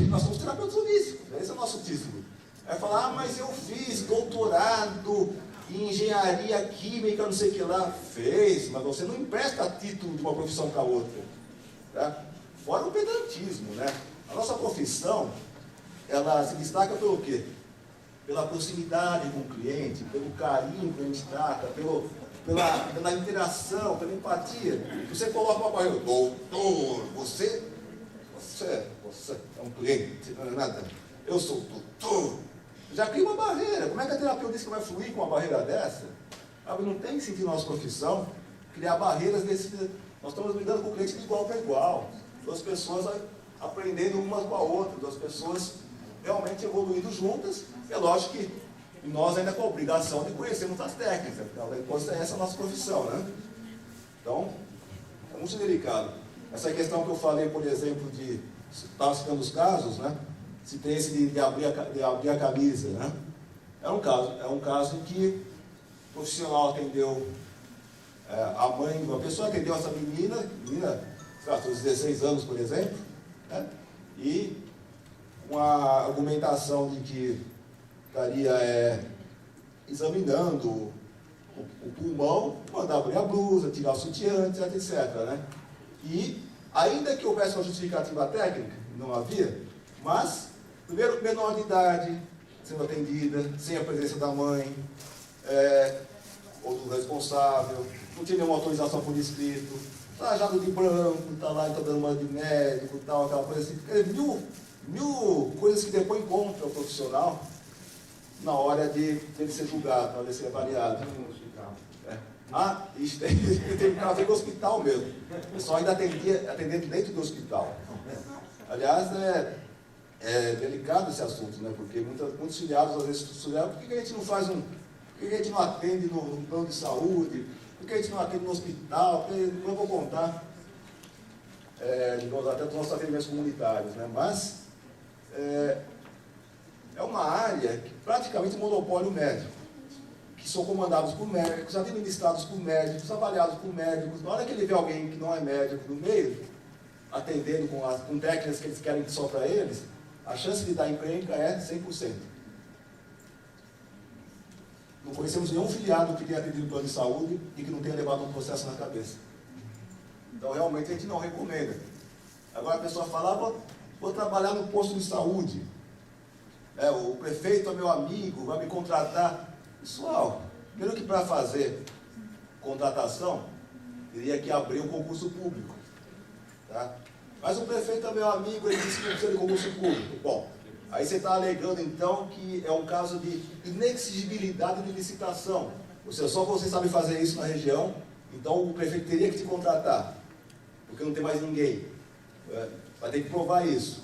nós somos terapeutas holísticos, esse é o nosso título. Aí falar, mas eu fiz doutorado em engenharia química, não sei o que lá. Fez, mas você não empresta título de uma profissão para outra. Tá? Fora o pedantismo, né? A nossa profissão, ela se destaca pelo quê? Pela proximidade com o cliente, pelo carinho que a gente trata, pela interação, pela empatia. Você coloca uma barreira, doutor, você é um cliente, não é nada. Eu sou doutor. Já cria uma barreira. Como é que a terapeuta vai fluir com uma barreira dessa? Não tem que sentir nossa profissão criar barreiras desse. Nós estamos lidando com o cliente de igual para igual. Duas pessoas aprendendo uma com a outra, duas pessoas realmente evoluindo juntas. É lógico que E nós ainda com a obrigação de conhecermos as técnicas, afinal essa é a nossa profissão, né? Então, é muito delicado. Essa questão que eu falei, por exemplo, de... Estava citando os casos, né? Se tem esse de abrir a camisa, né? É um caso em que o profissional atendeu a mãe de uma pessoa, atendeu essa menina, sei lá, seus 16 anos, por exemplo, né? E uma argumentação de que estaria examinando o pulmão, mandar abrir a blusa, tirar o sutiã, etc, né? E, ainda que houvesse uma justificativa técnica, não havia, mas, primeiro, menor de idade, sendo atendida, sem a presença da mãe, ou do responsável, não tinha nenhuma autorização por escrito, trajado de branco, está lá, está dando uma de médico, tal, aquela coisa assim. Mil coisas que depois contra o profissional na hora de ele ser julgado, na hora de ser avaliado. Isso teve caso no hospital mesmo. O pessoal ainda atendendo dentro do hospital. Aliás, é delicado esse assunto, né? Porque muitos filiados às vezes estudaram, por que a gente não faz por que a gente não atende no plano de saúde? Por que a gente não atende no hospital? Eu vou contar, até dos nossos atendimentos comunitários, né? Mas é uma área que praticamente monopólio médico, que são comandados por médicos, administrados por médicos, avaliados por médicos. Na hora que ele vê alguém que não é médico no meio, atendendo com técnicas que eles querem só para eles, a chance de dar encrenca é 100%. Não conhecemos nenhum filiado que tenha atendido plano de saúde e que não tenha levado um processo na cabeça. Então, realmente, a gente não recomenda. Agora, a pessoa fala, vou trabalhar no posto de saúde. O prefeito é meu amigo, vai me contratar. Pessoal, primeiro que para fazer contratação, teria que abrir um concurso público. Tá? Mas o prefeito é meu amigo, ele disse que não precisa de concurso público. Bom, aí você está alegando então que é um caso de inexigibilidade de licitação. Ou seja, só você sabe fazer isso na região, então o prefeito teria que te contratar, porque não tem mais ninguém. Vai ter que provar isso.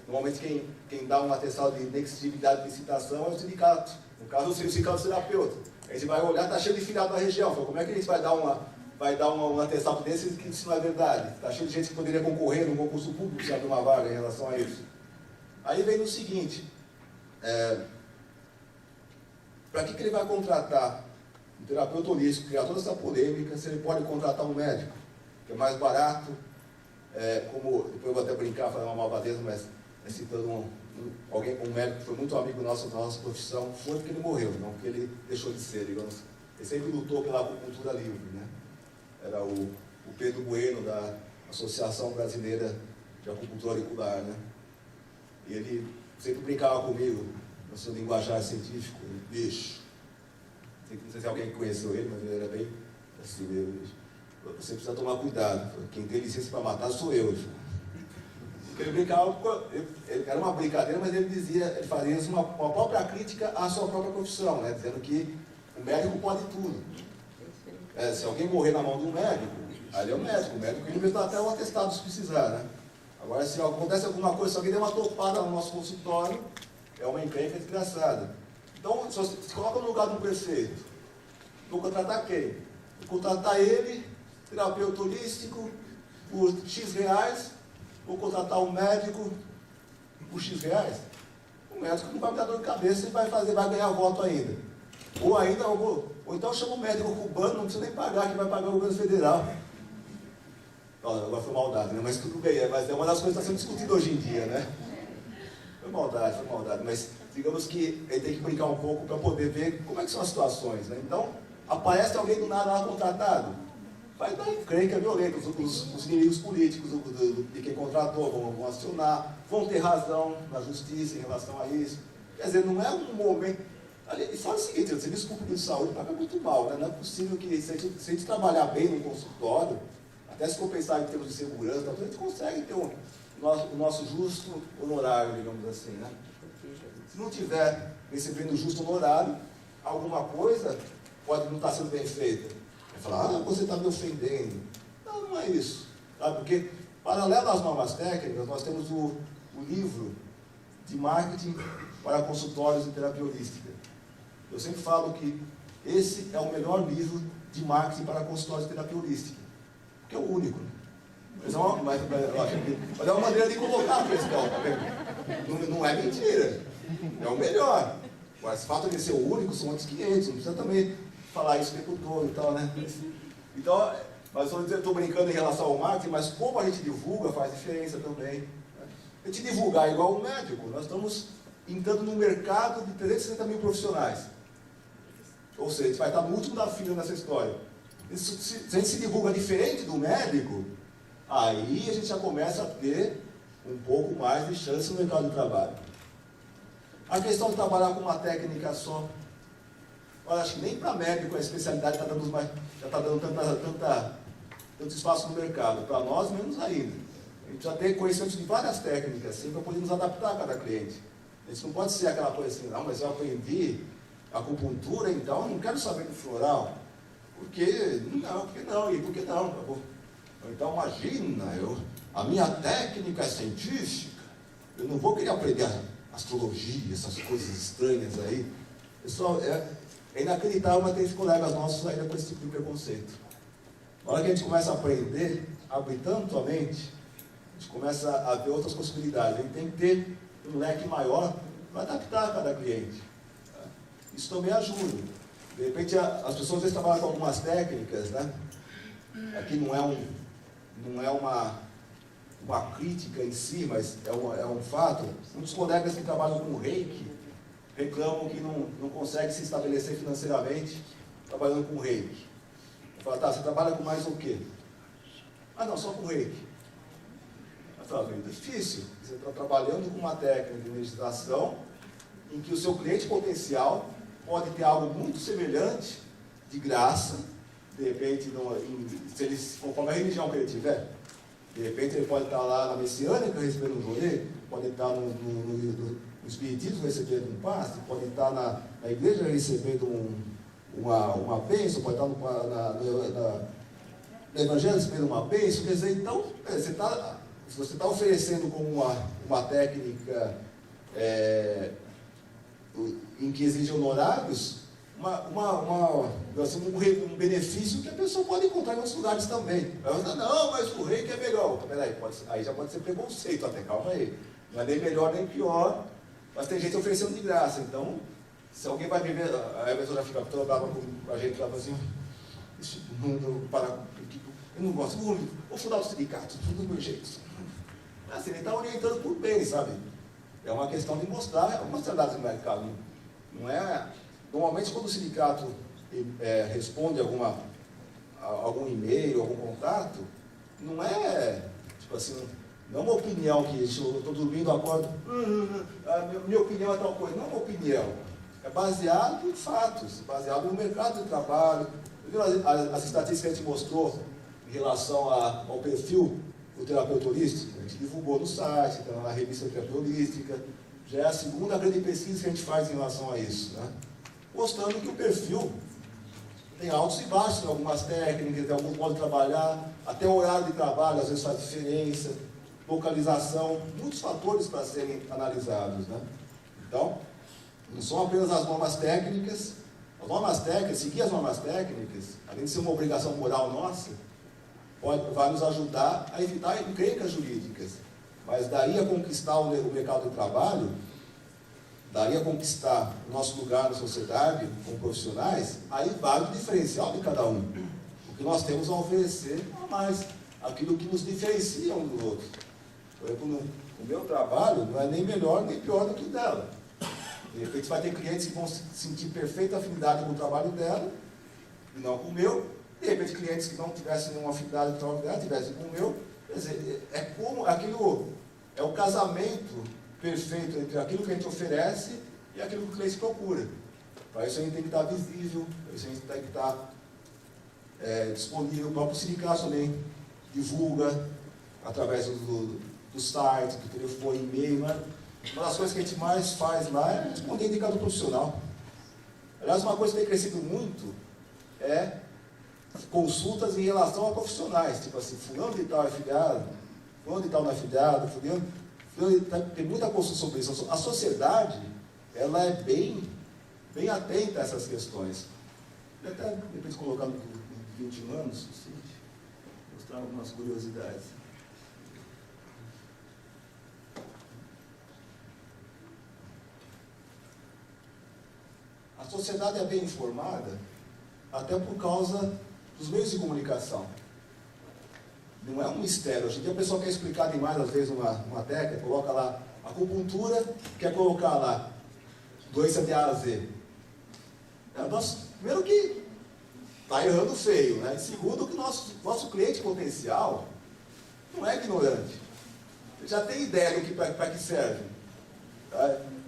Normalmente quem dá um atestado de inexigibilidade de licitação é o sindicato. No caso, o sindicato terapeuta. Aí você vai olhar, está cheio de filiado na região. Fala, como é que a gente vai dar um atestado desse que isso não é verdade? Está cheio de gente que poderia concorrer num concurso público se abrir uma vaga em relação a isso. Aí vem no seguinte, para que ele vai contratar um terapeuta holístico, criar toda essa polêmica, se ele pode contratar um médico, que é mais barato, como, depois eu vou até brincar, falar uma malvadeza, mas citando um médico que foi muito amigo nosso da nossa profissão, foi porque ele morreu, não porque ele deixou de ser, digamos. Ele sempre lutou pela acupuntura livre, né? Era o Pedro Bueno, da Associação Brasileira de Acupuntura Auricular, né? E ele sempre brincava comigo, no seu linguajar científico, bicho. Não sei se alguém conheceu ele, mas ele era bem assim mesmo. Você precisa tomar cuidado, quem tem licença para matar sou eu. Ele brincava, era uma brincadeira, mas ele fazia uma própria crítica à sua própria profissão, né? Dizendo que o médico pode tudo. Se alguém morrer na mão de um médico, aí é o médico ele mesmo dá até um atestado se precisar, né? Agora, se acontece alguma coisa, se alguém der uma topada no nosso consultório, é uma encrenca desgraçada. Então, se você se coloca no lugar de um prefeito, vou contratar quem? Vou contratar ele, terapeuta holístico, por X reais, vou contratar um médico por X reais. O médico não vai me dar dor de cabeça e vai ganhar voto ainda. Ou então chama um médico cubano, não precisa nem pagar, que vai pagar o governo federal. Agora foi maldade, né? Mas tudo bem, mas é uma das coisas que está sendo discutida hoje em dia, né? Foi maldade, mas digamos que ele tem que brincar um pouco para poder ver como é que são as situações, né? Então, aparece alguém do nada lá contratado, vai dar encrenca violenta, os inimigos políticos de quem contratou vão acionar, vão ter razão na justiça em relação a isso. Quer dizer, não é um momento... E fala o seguinte, o serviço público de saúde paga muito mal, né? Não é possível que, se a gente trabalhar bem no consultório, até se for pensar em termos de segurança, a gente consegue ter o nosso justo honorário, digamos assim, né? Se não tiver recebendo o justo honorário, alguma coisa pode não estar sendo bem feita. Vai falar, você está me ofendendo. Não é isso. Sabe? Porque, paralelo às normas técnicas, nós temos o livro de marketing para consultórios de terapia holística. Eu sempre falo que esse é o melhor livro de marketing para consultório de terapia holística, porque é o único. Mas é uma maneira de colocar a questão, tá vendo? Não é mentira, é o melhor. Mas o fato de ser o único são outros 500, não precisa também falar isso o tempo todo e tal, né? Então, mas eu estou brincando em relação ao marketing, mas como a gente divulga faz diferença também. A gente divulgar é igual o médico, nós estamos entrando no mercado de 360 mil profissionais. Ou seja, a gente vai estar no último da fila nessa história. Se a gente se divulga diferente do médico, aí a gente já começa a ter um pouco mais de chance no mercado de trabalho. A questão de trabalhar com uma técnica só. Olha, acho que nem para médico a especialidade já está dando tanto espaço no mercado. Para nós, menos ainda. A gente já tem conhecimento de várias técnicas, assim, para poder nos adaptar a cada cliente. A gente não pode ser aquela coisa assim, não, mas eu aprendi acupuntura, então eu não quero saber do floral. Por quê? Não, por que não? E por que não? Então, imagina, a minha técnica é científica, eu não vou querer aprender astrologia, essas coisas estranhas aí. Pessoal, é inacreditável, mas tem colegas nossos ainda com esse tipo de preconceito. Na hora que a gente começa a aprender, abre tanto a mente, a gente começa a ver outras possibilidades. A gente tem que ter um leque maior para adaptar a cada cliente. Isso também ajuda. De repente, as pessoas às vezes trabalham com algumas técnicas, né? Aqui não é uma crítica em si, mas é um fato. Muitos colegas que trabalham com reiki reclamam que não conseguem se estabelecer financeiramente trabalhando com reiki. Fala, tá, você trabalha com mais o quê? Ah, não, só com reiki. Eu falo, é difícil. Você está trabalhando com uma técnica de meditação em que o seu cliente potencial pode ter algo muito semelhante, de graça, de repente, conforme a religião que ele tiver. De repente ele pode estar lá na messiânica recebendo um rolê, pode estar no espiritismo recebendo um passe, pode estar na igreja recebendo uma bênção, pode estar no evangelho recebendo uma bênção. Quer dizer, então, se você está oferecendo como uma técnica em que exige honorários, um benefício que a pessoa pode encontrar em outros lugares também. Ela fala, não, mas o reiki é melhor. Peraí, aí já pode ser preconceito até, calma aí. Não é nem melhor nem pior, mas tem gente oferecendo de graça. Então, se alguém vai viver, aí a pessoa já fica toda brava com a gente, ela fala assim, isso eu não gosto, vou fundar o sindicato, tudo do meu jeito. Assim, ele está orientando por bem, sabe? É uma questão de mostrar algumas realidades do mercado. Não é... Normalmente, quando o sindicato responde algum e-mail, algum contato, não é, tipo assim, não é uma opinião que eu estou dormindo, acordo, minha opinião é tal coisa. Não é uma opinião. É baseado em fatos, baseado no mercado de trabalho. As estatísticas que a gente mostrou em relação ao perfil do terapeuta holístico, a gente divulgou no site, então, na revista Terapia Holística. Já é a segunda grande pesquisa que a gente faz em relação a isso, né? Mostrando que o perfil tem altos e baixos em algumas técnicas, tem alguns modos de trabalhar, até o horário de trabalho às vezes faz diferença, localização, muitos fatores para serem analisados, né? Então, não são apenas as normas técnicas, seguir as normas técnicas, além de ser uma obrigação moral nossa, vai nos ajudar a evitar encrencas jurídicas, mas daí a conquistar o mercado de trabalho, daí a conquistar o nosso lugar na sociedade, como profissionais, aí vale o diferencial de cada um. O que nós temos a oferecer a mais, aquilo que nos diferencia um do outro. Por exemplo, o meu trabalho não é nem melhor nem pior do que o dela. De repente vai ter clientes que vão sentir perfeita afinidade com o trabalho dela, e não com o meu. De repente clientes que não tivessem nenhuma afinidade com o trabalho dela, tivessem com o meu. Quer dizer, é o casamento perfeito entre aquilo que a gente oferece e aquilo que o cliente procura. Para isso a gente tem que estar visível, para isso a gente tem que estar disponível. O próprio sindicato também divulga através do site, do telefone, e-mail. Né? Uma das coisas que a gente mais faz lá é responder indicador profissional. Aliás, uma coisa que tem crescido muito é consultas em relação a profissionais, tipo assim, fulano de tal é afiliado, fulano de tal não é afiliado, tem muita consulta sobre isso. A sociedade, ela é bem bem atenta a essas questões. E até depois colocar no 21 anos, assim, mostrar algumas curiosidades. A sociedade é bem informada até por causa dos meios de comunicação. Não é um mistério. Hoje em dia a pessoa quer explicar demais, às vezes, uma técnica, coloca lá acupuntura, quer colocar lá doença de A a Z. Primeiro que está errando feio, né? E segundo que nosso cliente potencial não é ignorante. Ele já tem ideia do que para que serve.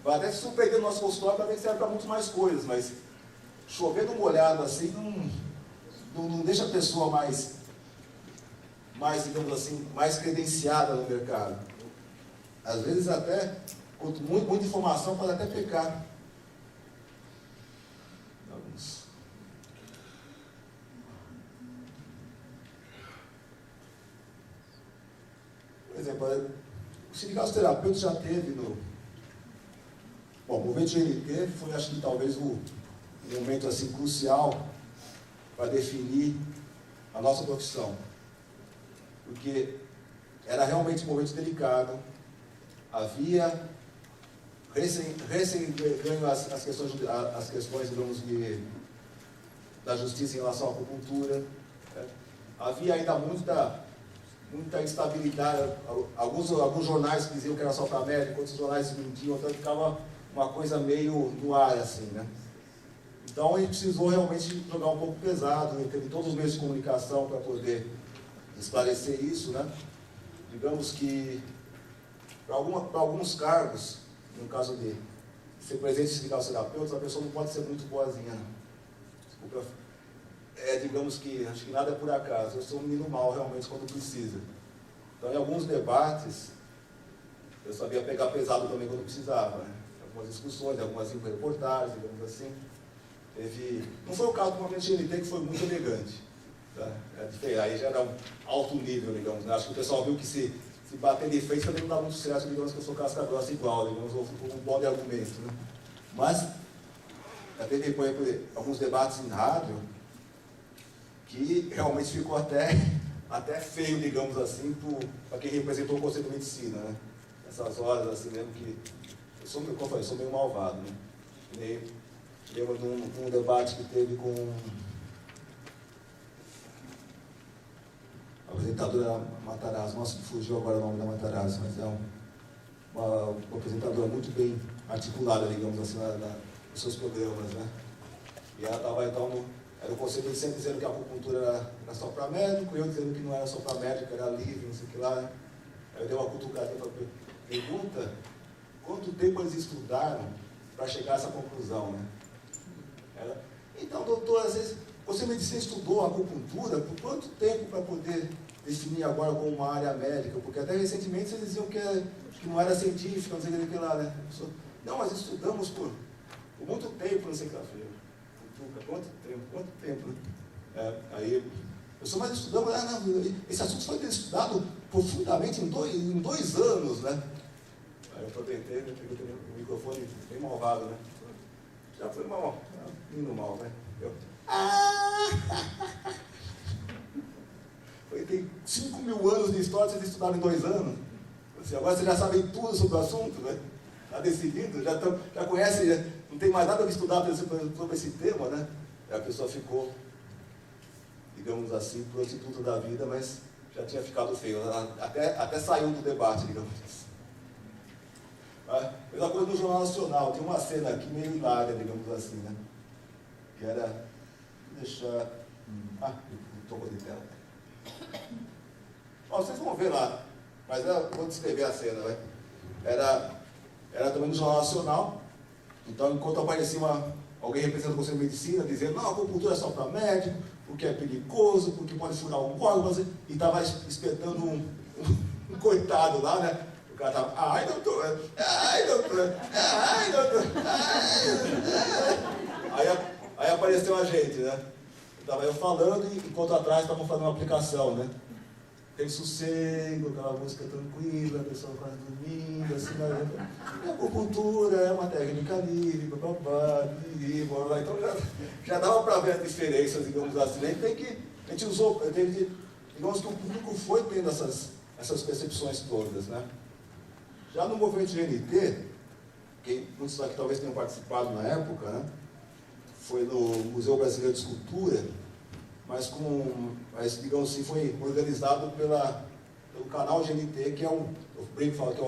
Vai até se surpreender no nosso consultório para ver que serve para muito mais coisas, mas chovendo uma olhada assim não deixa a pessoa mais, digamos assim, mais credenciada no mercado. Às vezes até, com muita informação, pode até pecar. Por exemplo, o sindicato terapeuta já teve Bom, o movimento GNT foi, acho que talvez um momento assim crucial para definir a nossa profissão. Porque era realmente um momento delicado. Havia recém ganho as questões, digamos, da justiça em relação à acupuntura. Havia ainda muita instabilidade. Alguns jornais diziam que era só para médico, outros jornais mentiam, então ficava uma coisa meio no ar, assim, né? Então a gente precisou realmente jogar um pouco pesado, teve todos os meios de comunicação para poder esclarecer isso, né? Digamos que para alguns cargos, no caso de ser presidente de sindicato terapeuta, a pessoa não pode ser muito boazinha, não. Desculpa. Digamos que acho que nada é por acaso. Eu sou um menino mau realmente quando precisa. Então, em alguns debates, eu sabia pegar pesado também quando precisava, né? Algumas discussões, algumas reportagens, digamos assim. Não foi o caso do movimento GNT, que foi muito elegante. Tá? Aí já era um alto nível, digamos, né? Acho que o pessoal viu que se bater de frente também não dá muito certo, digamos que eu sou casca grossa igual, digamos, um bom de argumento, né? Mas, já teve alguns debates em rádio, que realmente ficou até feio, digamos assim, para quem representou o Conselho de Medicina, né? Essas horas, assim mesmo, que como eu falei, sou meio malvado, né? Lembro de um debate que teve com a apresentadora Matarazzo. Nossa, fugiu agora o nome da Matarazzo, mas é uma apresentadora muito bem articulada, digamos assim, nos seus programas, né? E ela estava então era o conselho sempre dizendo que a acupuntura era só para médico, eu dizendo que não era só para médico, era livre, não sei o que lá, né? Aí eu dei uma cutucada e falei, pergunta quanto tempo eles estudaram para chegar a essa conclusão, né? Então, doutor, às vezes, você medicina estudou a acupuntura por quanto tempo para poder definir agora como uma área médica? Porque até recentemente vocês diziam que não era científica, não sei o que lá, né? Não, mas estudamos por muito tempo, não sei o que lá. Quanto tempo? Aí, mas estudamos, esse assunto foi estudado profundamente em dois anos, né? Aí eu tentei, peguei o microfone bem malvado, né? Já foi menino mal, né? Tem 5.000 anos de história, vocês estudaram em 2 anos. Assim, agora vocês já sabem tudo sobre o assunto, né? Está decidido, já conhece, não tem mais nada para estudar sobre esse tema, né? E a pessoa ficou, digamos assim, pro instituto da vida, mas já tinha ficado feio, até saiu do debate, digamos assim. Mesma coisa no Jornal Nacional, tem uma cena aqui meio hilária, digamos assim, né? Que era, deixar, toco de tela. Vocês vão ver lá, mas eu vou descrever a cena, né? Era também no Jornal Nacional, então enquanto aparecia alguém representando o Conselho de Medicina, dizendo, não, a acupuntura é só para médico, porque é perigoso, porque pode furar um órgão, e estava espetando um coitado lá, né? O cara estava, ai doutor, Aí apareceu a gente, né? Estava eu falando, enquanto atrás estavam fazendo uma aplicação, né? tem sossego, aquela música tranquila, a pessoa quase dormindo, assim, né? E a acupuntura é uma técnica livre, então já dava para ver as diferenças, digamos assim, né? A gente usou, digamos que o público foi tendo essas percepções todas, né? Já no movimento GNT, que muitos aqui talvez tenham participado na época, né? Foi no Museu Brasileiro de Escultura, mas digamos assim, foi organizado pelo canal GNT, que é eu brinco e falo que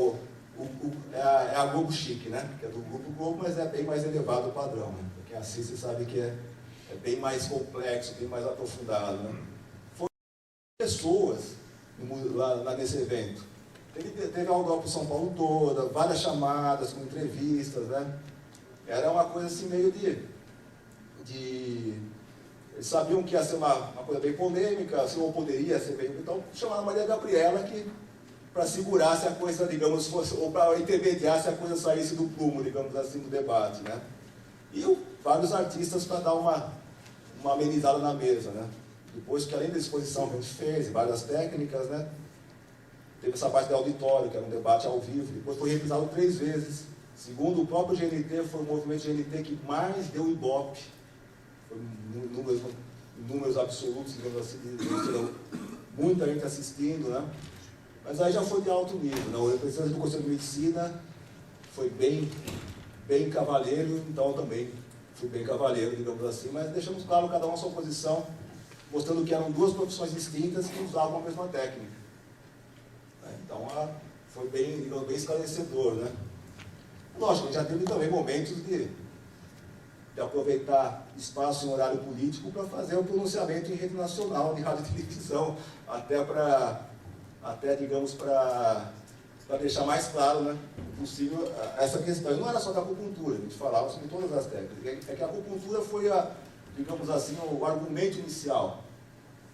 é a Globo Chique, né? Que é do Grupo Globo, mas é bem mais elevado o padrão, né? Quem assiste sabe que é bem mais complexo, bem mais aprofundado, né? Foram pessoas lá nesse evento. Teve algo para São Paulo toda, várias chamadas, com entrevistas, né? Era uma coisa assim meio eles sabiam que ia ser uma coisa bem polêmica, assim, ou poderia ser bem... Então, chamaram a Maria Gabriela para segurar se a coisa, digamos, fosse... Ou para intermediar se a coisa saísse do plumo, digamos assim, do debate, né? E vários artistas para dar uma amenizada na mesa, né? Depois que, além da exposição que a gente fez, várias técnicas, né? Teve essa parte do auditório, que era um debate ao vivo. Depois foi reprisado 3 vezes. Segundo o próprio GNT, foi o movimento GNT que mais deu ibope. Foi números absolutos, digamos assim, muita gente assistindo, né? Mas aí já foi de alto nível, né? O representante do Conselho de Medicina foi bem cavalheiro, então também fui bem cavalheiro, digamos assim, mas deixamos claro cada um a sua posição, mostrando que eram 2 profissões distintas que usavam a mesma técnica. Então foi bem esclarecedor, né? Lógico, já teve também momentos de aproveitar espaço em horário político para fazer um pronunciamento em rede nacional de rádio e televisão, até digamos, para deixar mais claro, né, possível essa questão. E não era só da acupuntura, a gente falava sobre todas as técnicas. É que a acupuntura foi, digamos assim, o argumento inicial,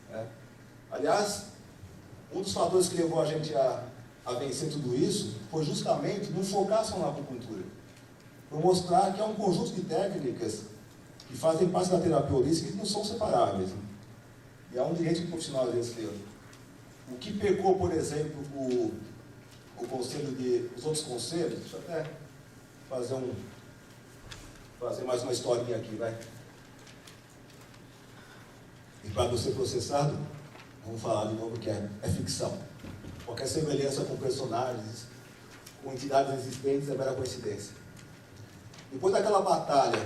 né? Aliás, um dos fatores que levou a gente a vencer tudo isso foi justamente não focar só na acupuntura. Para mostrar que há um conjunto de técnicas que fazem parte da terapia holística que não são separáveis, né? E há um direito do profissional exercer. O que pecou, por exemplo, os outros conselhos, deixa eu até fazer mais uma historinha aqui, vai. E para não ser processado, vamos falar de novo que é ficção. Qualquer semelhança com personagens, com entidades existentes é mera coincidência. Depois daquela batalha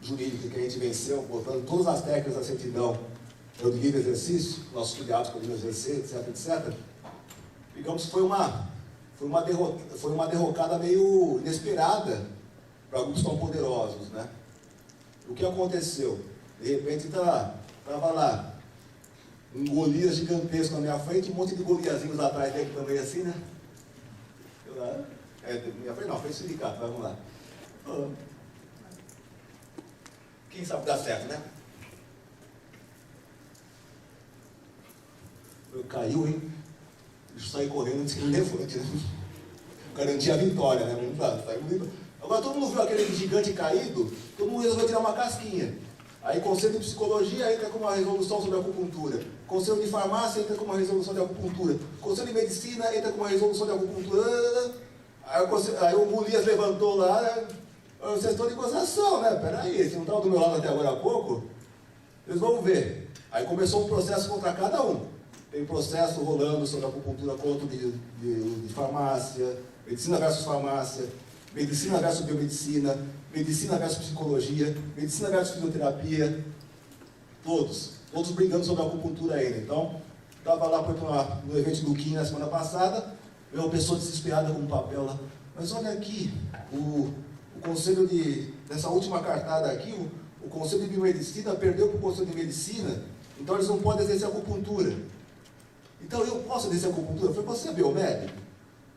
jurídica que a gente venceu, botando todas as técnicas da certidão de livre exercício, nossos filiados poderiam exercer, etc., digamos que foi uma derrocada meio inesperada para grupos tão poderosos, né? O que aconteceu? De repente estava lá um Golias gigantesco na minha frente, um monte de Goliazinhos atrás dele também assim, né? Minha frente não, frente do sindicato, vamos lá. Quem sabe dá certo, né? Eu caiu, hein? Eu saí correndo antes que ele levante, né? Garantia a vitória, né? Agora todo mundo viu aquele gigante caído, todo mundo resolveu tirar uma casquinha. Aí Conselho de Psicologia entra com uma resolução sobre a acupuntura. Conselho de Farmácia entra com uma resolução de acupuntura. Conselho de Medicina entra com uma resolução de acupuntura. Aí o Golias levantou lá, né? Vocês estão de gozação, né? Peraí, vocês não estavam do meu lado até agora há pouco? Eles vão ver. Aí começou um processo contra cada um. Tem processo rolando sobre a acupuntura contra de farmácia, medicina versus farmácia, medicina versus biomedicina, medicina versus psicologia, medicina versus fisioterapia, todos brigando sobre a acupuntura ainda. Então, estava lá no evento do Kim na semana passada, veio uma pessoa desesperada com um papel lá, mas olha aqui, o conselho nessa última cartada aqui, o conselho de biomedicina perdeu para o conselho de medicina, então eles não podem exercer acupuntura. Então eu posso exercer acupuntura? Eu falei, você é biomédico?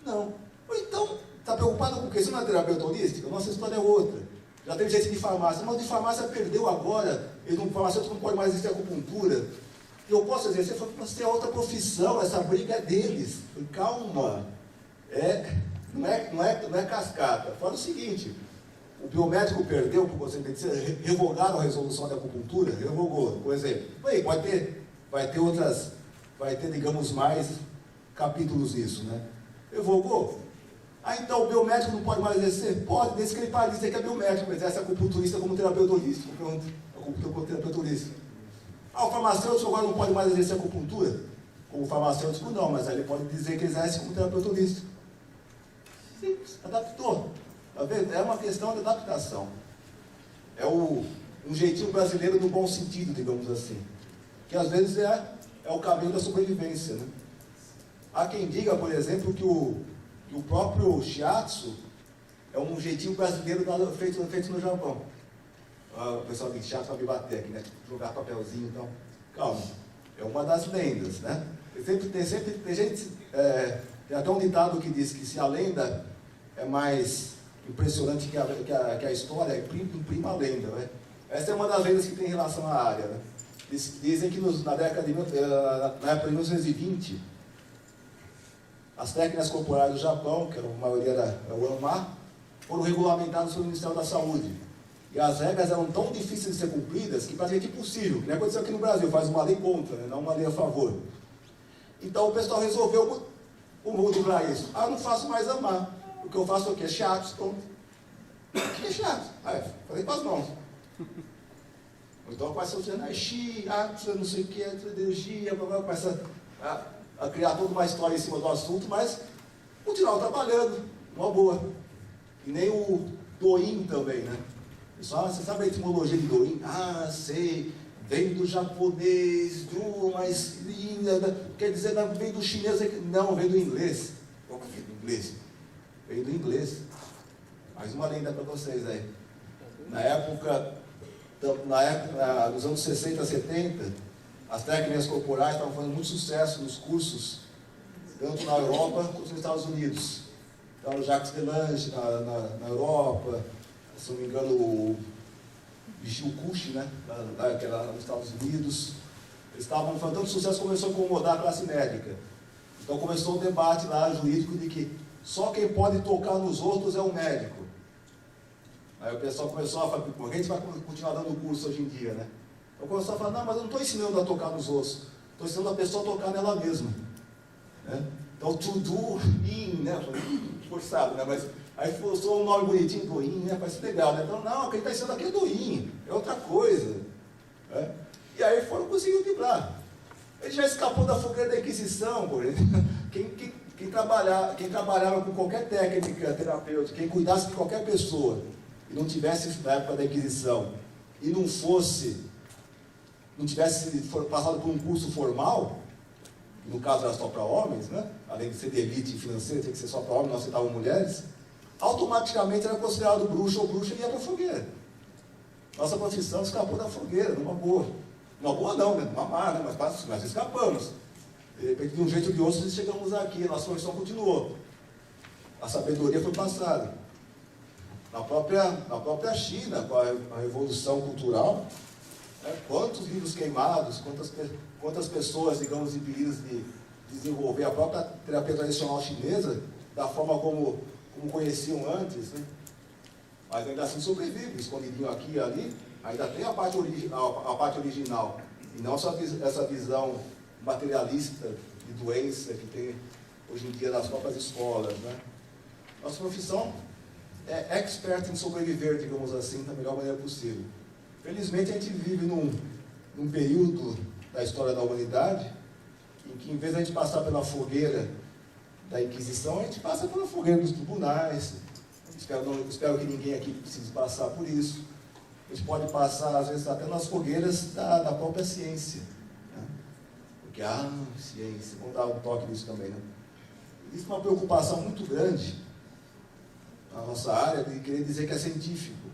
Não. Então, está preocupado com o quê? Você não é terapeuta holística? Nossa história é outra. Já teve gente de farmácia, mas de farmácia perdeu agora, o farmacêutico não pode mais exercer acupuntura. Eu posso exercer? Eu falei, você é outra profissão, essa briga é deles. Eu falei, calma. Não é cascata. Fala o seguinte, o biomédico perdeu por você revogaram a resolução da acupuntura, revogou, por exemplo. Vai ter vai ter, digamos, mais capítulos nisso, né? Revogou. Então o biomédico não pode mais exercer? Pode, desde que ele pare de dizer que é biomédico, mas exerce acupunturista como terapeuta holístico. Acupuntura como terapeuta holístico. O farmacêutico agora não pode mais exercer acupuntura? Como farmacêutico não, mas aí ele pode dizer que exerce como terapeuta holístico. Simples, adaptou. Tá vendo? É uma questão de adaptação. É um jeitinho brasileiro no bom sentido, digamos assim. Que às vezes é o caminho da sobrevivência, né? Há quem diga, por exemplo, que o próprio shiatsu é um jeitinho brasileiro feito no Japão. O pessoal diz shiatsu para me bater aqui, né? Jogar papelzinho e tal. Calma, é uma das lendas, né? Tem gente, tem até um ditado que diz que se a lenda é mais impressionante que a história, imprima a lenda, né? Essa é uma das lendas que tem relação à área, né? Dizem que na época de 1920, as técnicas corporais do Japão, que a maioria era o AMA, foram regulamentadas pelo Ministério da Saúde. E as regras eram tão difíceis de ser cumpridas que praticamente impossível. Que nem aconteceu aqui no Brasil, faz uma lei contra, né? Não uma lei a favor. Então o pessoal resolveu mudar isso. Não faço mais AMA. O que eu faço aqui é shiatsu, pronto. O que é shiatsu? Falei com as mãos. Então começa a usar shiatsu, não sei o que, energia, começa a criar toda uma história em cima do assunto, mas continuar trabalhando, uma boa. E nem o Doin também, né? Pessoal, você sabe a etimologia de Doin? Sei, vem do japonês, mas quer dizer, vem do chinês, não, vem do inglês. Como que vem do inglês? Vem do inglês. Mais uma lenda para vocês aí. Na época, nos anos 60, 70, as técnicas corporais estavam fazendo muito sucesso nos cursos, tanto na Europa quanto nos Estados Unidos. Então, o Jacques Delange na Europa, se não me engano, o Michio Kushi, né, que era nos Estados Unidos. Eles estavam fazendo tanto sucesso, começou a incomodar a classe médica. Então, começou um debate lá jurídico de que só quem pode tocar nos outros é o médico. Aí o pessoal começou a falar, a gente vai continuar dando o curso hoje em dia, né? Eu começou a falar, não, mas eu não estou ensinando a tocar nos outros, estou ensinando a pessoa a tocar nela mesma. Né? Então, to do in, né? Forçado, né? Mas aí forçou um nome bonitinho, do in, né? Parece legal, né? Então, não, quem está ensinando aqui é do in, é outra coisa. Né? E aí foram conseguindo driblar. Ele já escapou da fogueira da Inquisição, por exemplo. Quem trabalhava com qualquer técnica terapêutica, quem cuidasse de qualquer pessoa, e não tivesse, na época da Inquisição, e não tivesse passado por um curso formal, no caso era só para homens, né? Além de ser de elite financeira, tinha que ser só para homens, não aceitavam mulheres, automaticamente era considerado bruxo ou bruxa e ia para a fogueira. Nossa profissão escapou da fogueira, numa boa. Uma boa não, né? Uma má, né? Mas nós escapamos. De repente, de um jeito ou de outro, chegamos aqui, a nossa profissão continuou. A sabedoria foi passada. Na própria China, com a revolução cultural, né? Quantos livros queimados, quantas pessoas, digamos, impedidas de desenvolver a própria terapia tradicional chinesa, da forma como conheciam antes, né? Mas ainda assim sobrevivem, escondidinho aqui e ali, ainda tem a parte original, e não só essa visão materialista de doença que tem hoje em dia nas próprias escolas, né? Nossa profissão é expert em sobreviver, digamos assim, da melhor maneira possível. Felizmente a gente vive num período da história da humanidade em que, em vez de a gente passar pela fogueira da Inquisição, a gente passa pela fogueira dos tribunais. Espero que ninguém aqui precise passar por isso. A gente pode passar, às vezes, até nas fogueiras da própria ciência. Né? Porque, ciência, vamos dar um toque nisso também, né? Existe uma preocupação muito grande na nossa área de querer dizer que é científico.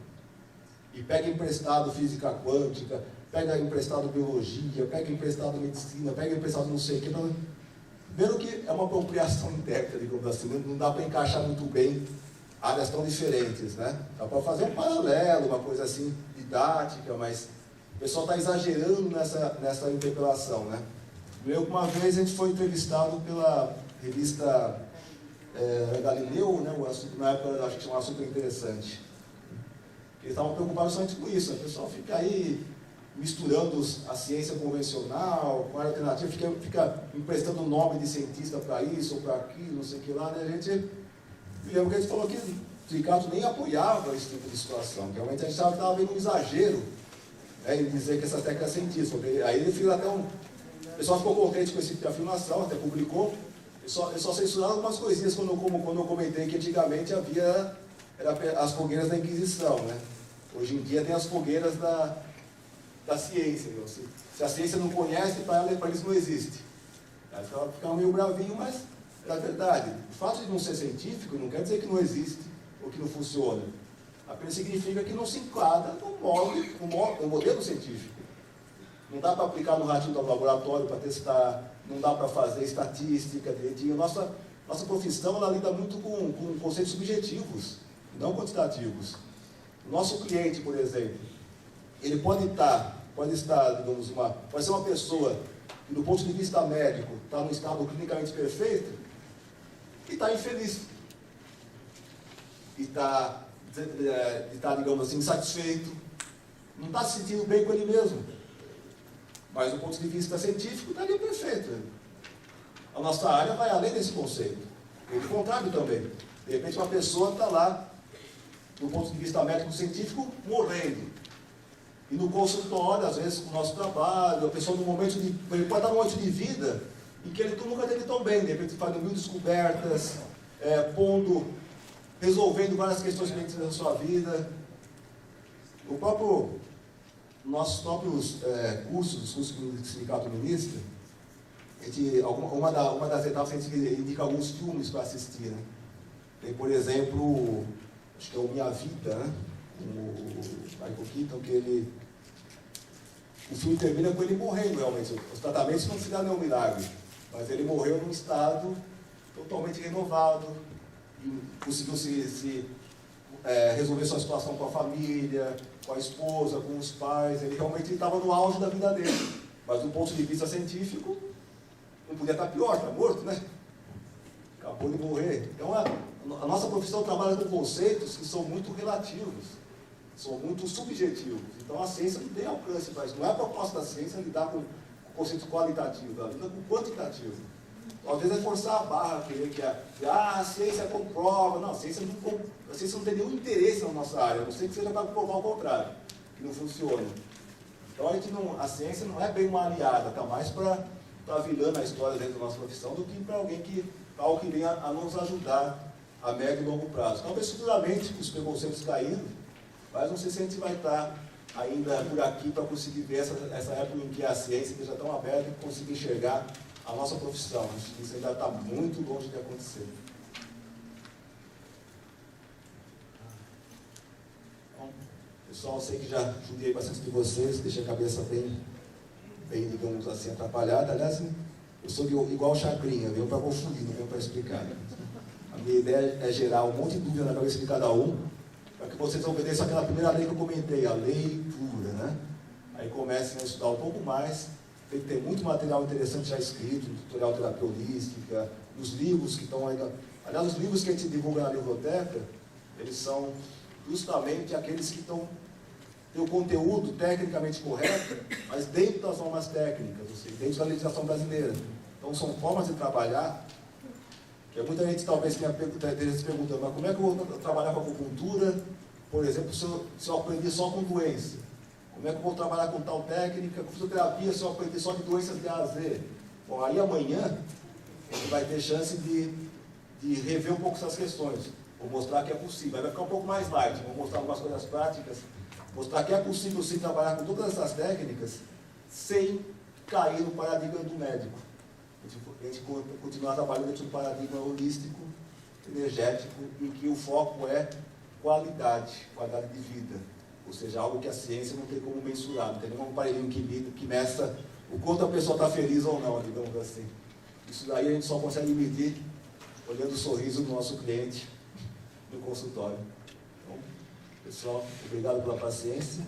E pega emprestado física quântica, pega emprestado biologia, pega emprestado medicina, pega emprestado não sei o que. Primeiro que é uma apropriação interna, digamos assim, não dá para encaixar muito bem áreas tão diferentes, né? Dá para fazer um paralelo, uma coisa assim, didática, mas o pessoal está exagerando nessa interpelação, né? Uma vez a gente foi entrevistado pela revista Galileu, né? O assunto, na época eu acho que tinha um assunto interessante. Eles estavam preocupados somente com isso, o pessoal fica aí misturando a ciência convencional com a alternativa, fica emprestando nome de cientista para isso ou para aquilo, não sei o que lá, né? A gente lembra que a gente falou que o sindicato nem apoiava esse tipo de situação, que realmente a gente estava vendo um exagero, né, em dizer que essa técnica é científica. Aí ele fez até o pessoal ficou contente com esse tipo de afirmação, até publicou. Eu só censuraram algumas coisinhas quando eu comentei que antigamente havia as fogueiras da Inquisição, né? Hoje em dia tem as fogueiras da ciência. Se a ciência não conhece, para eles não existe. Aí fica meio bravinho, mas é a verdade. O fato de não ser científico não quer dizer que não existe ou que não funciona. Apenas significa que não se enquadra no modelo científico. Não dá para aplicar no ratinho do laboratório para testar, não dá para fazer estatística direitinho. Nossa profissão ela lida muito com conceitos subjetivos, não quantitativos. O nosso cliente, por exemplo, ele pode ser uma pessoa que, do ponto de vista médico, está num estado clinicamente perfeito e está infeliz. E está, digamos assim, insatisfeito, não está se sentindo bem com ele mesmo. Mas, do ponto de vista científico, está ali perfeito. A nossa área vai além desse conceito. E o contrário também. De repente, uma pessoa está lá, do ponto de vista médico-científico, morrendo. E no consultório, às vezes, com o nosso trabalho, a pessoa, ele pode estar num momento de vida em que ele nunca teve tão bem. De repente, faz mil descobertas, resolvendo várias questões críticas da sua vida. Nossos próprios cursos, os cursos que o sindicato ministra, uma das etapas a gente indica alguns filmes para assistir, né? Tem, por exemplo, acho que é o Minha Vida, né? O Michael Keaton, o filme termina com ele morrendo realmente. Os tratamentos não fizeram nenhum milagre, mas ele morreu num estado totalmente renovado, e conseguiu resolver sua situação com a família, com a esposa, com os pais. Ele realmente estava no auge da vida dele. Mas do ponto de vista científico, não podia estar pior, está morto, né? Acabou de morrer. Então a nossa profissão trabalha com conceitos que são muito relativos, são muito subjetivos. Então a ciência não tem alcance para isso. Não é a proposta da ciência lidar com conceito qualitativo, ela lida com quantitativo. Então, às vezes é forçar a barra, querer que a ciência comprova. Não, a ciência não tem nenhum interesse na nossa área, a não ser que seja para comprovar o contrário, que não funciona. Então a ciência não é bem uma aliada, está mais para vilã na história dentro da nossa profissão do que para algo que venha a nos ajudar a médio e longo prazo. Talvez futuramente os preconceitos caindo, mas não sei se a gente vai estar ainda por aqui para conseguir ver essa época em que a ciência esteja tão aberta e conseguir enxergar a nossa profissão. Acho que isso ainda está muito longe de acontecer. Bom, pessoal, eu sei que já judiei bastante de vocês, deixei a cabeça bem, digamos assim, atrapalhada. Aliás, eu sou igual Chacrinha, venho para confundir, não venho para explicar. A minha ideia é gerar um monte de dúvida na cabeça de cada um, para que vocês obedeçam aquela primeira lei que eu comentei, a leitura, né? Aí comecem a estudar um pouco mais. Tem que ter muito material interessante já escrito, no tutorial terapia holística, nos livros que estão aí. Aliás, os livros que a gente divulga na biblioteca, eles são justamente aqueles que têm o conteúdo tecnicamente correto, mas dentro das normas técnicas, ou seja, dentro da legislação brasileira. Então, são formas de trabalhar, que muita gente talvez esteja se perguntando, mas como é que eu vou trabalhar com acupuntura, por exemplo, se eu aprendi só com doença? Como é que eu vou trabalhar com tal técnica, com fisioterapia, se eu aprendi só de doenças de A a Z? Bom, aí amanhã a gente vai ter chance de rever um pouco essas questões. Vou mostrar que é possível. Aí vai ficar um pouco mais light. Vou mostrar algumas coisas práticas. Mostrar que é possível sim trabalhar com todas essas técnicas sem cair no paradigma do médico. A gente continuar trabalhando dentro do paradigma holístico, energético, em que o foco é qualidade de vida. Ou seja, algo que a ciência não tem como mensurar, não tem nenhum aparelhinho que meça o quanto a pessoa está feliz ou não, digamos assim. Isso daí a gente só consegue medir olhando o sorriso do nosso cliente no consultório. Então, pessoal, obrigado pela paciência.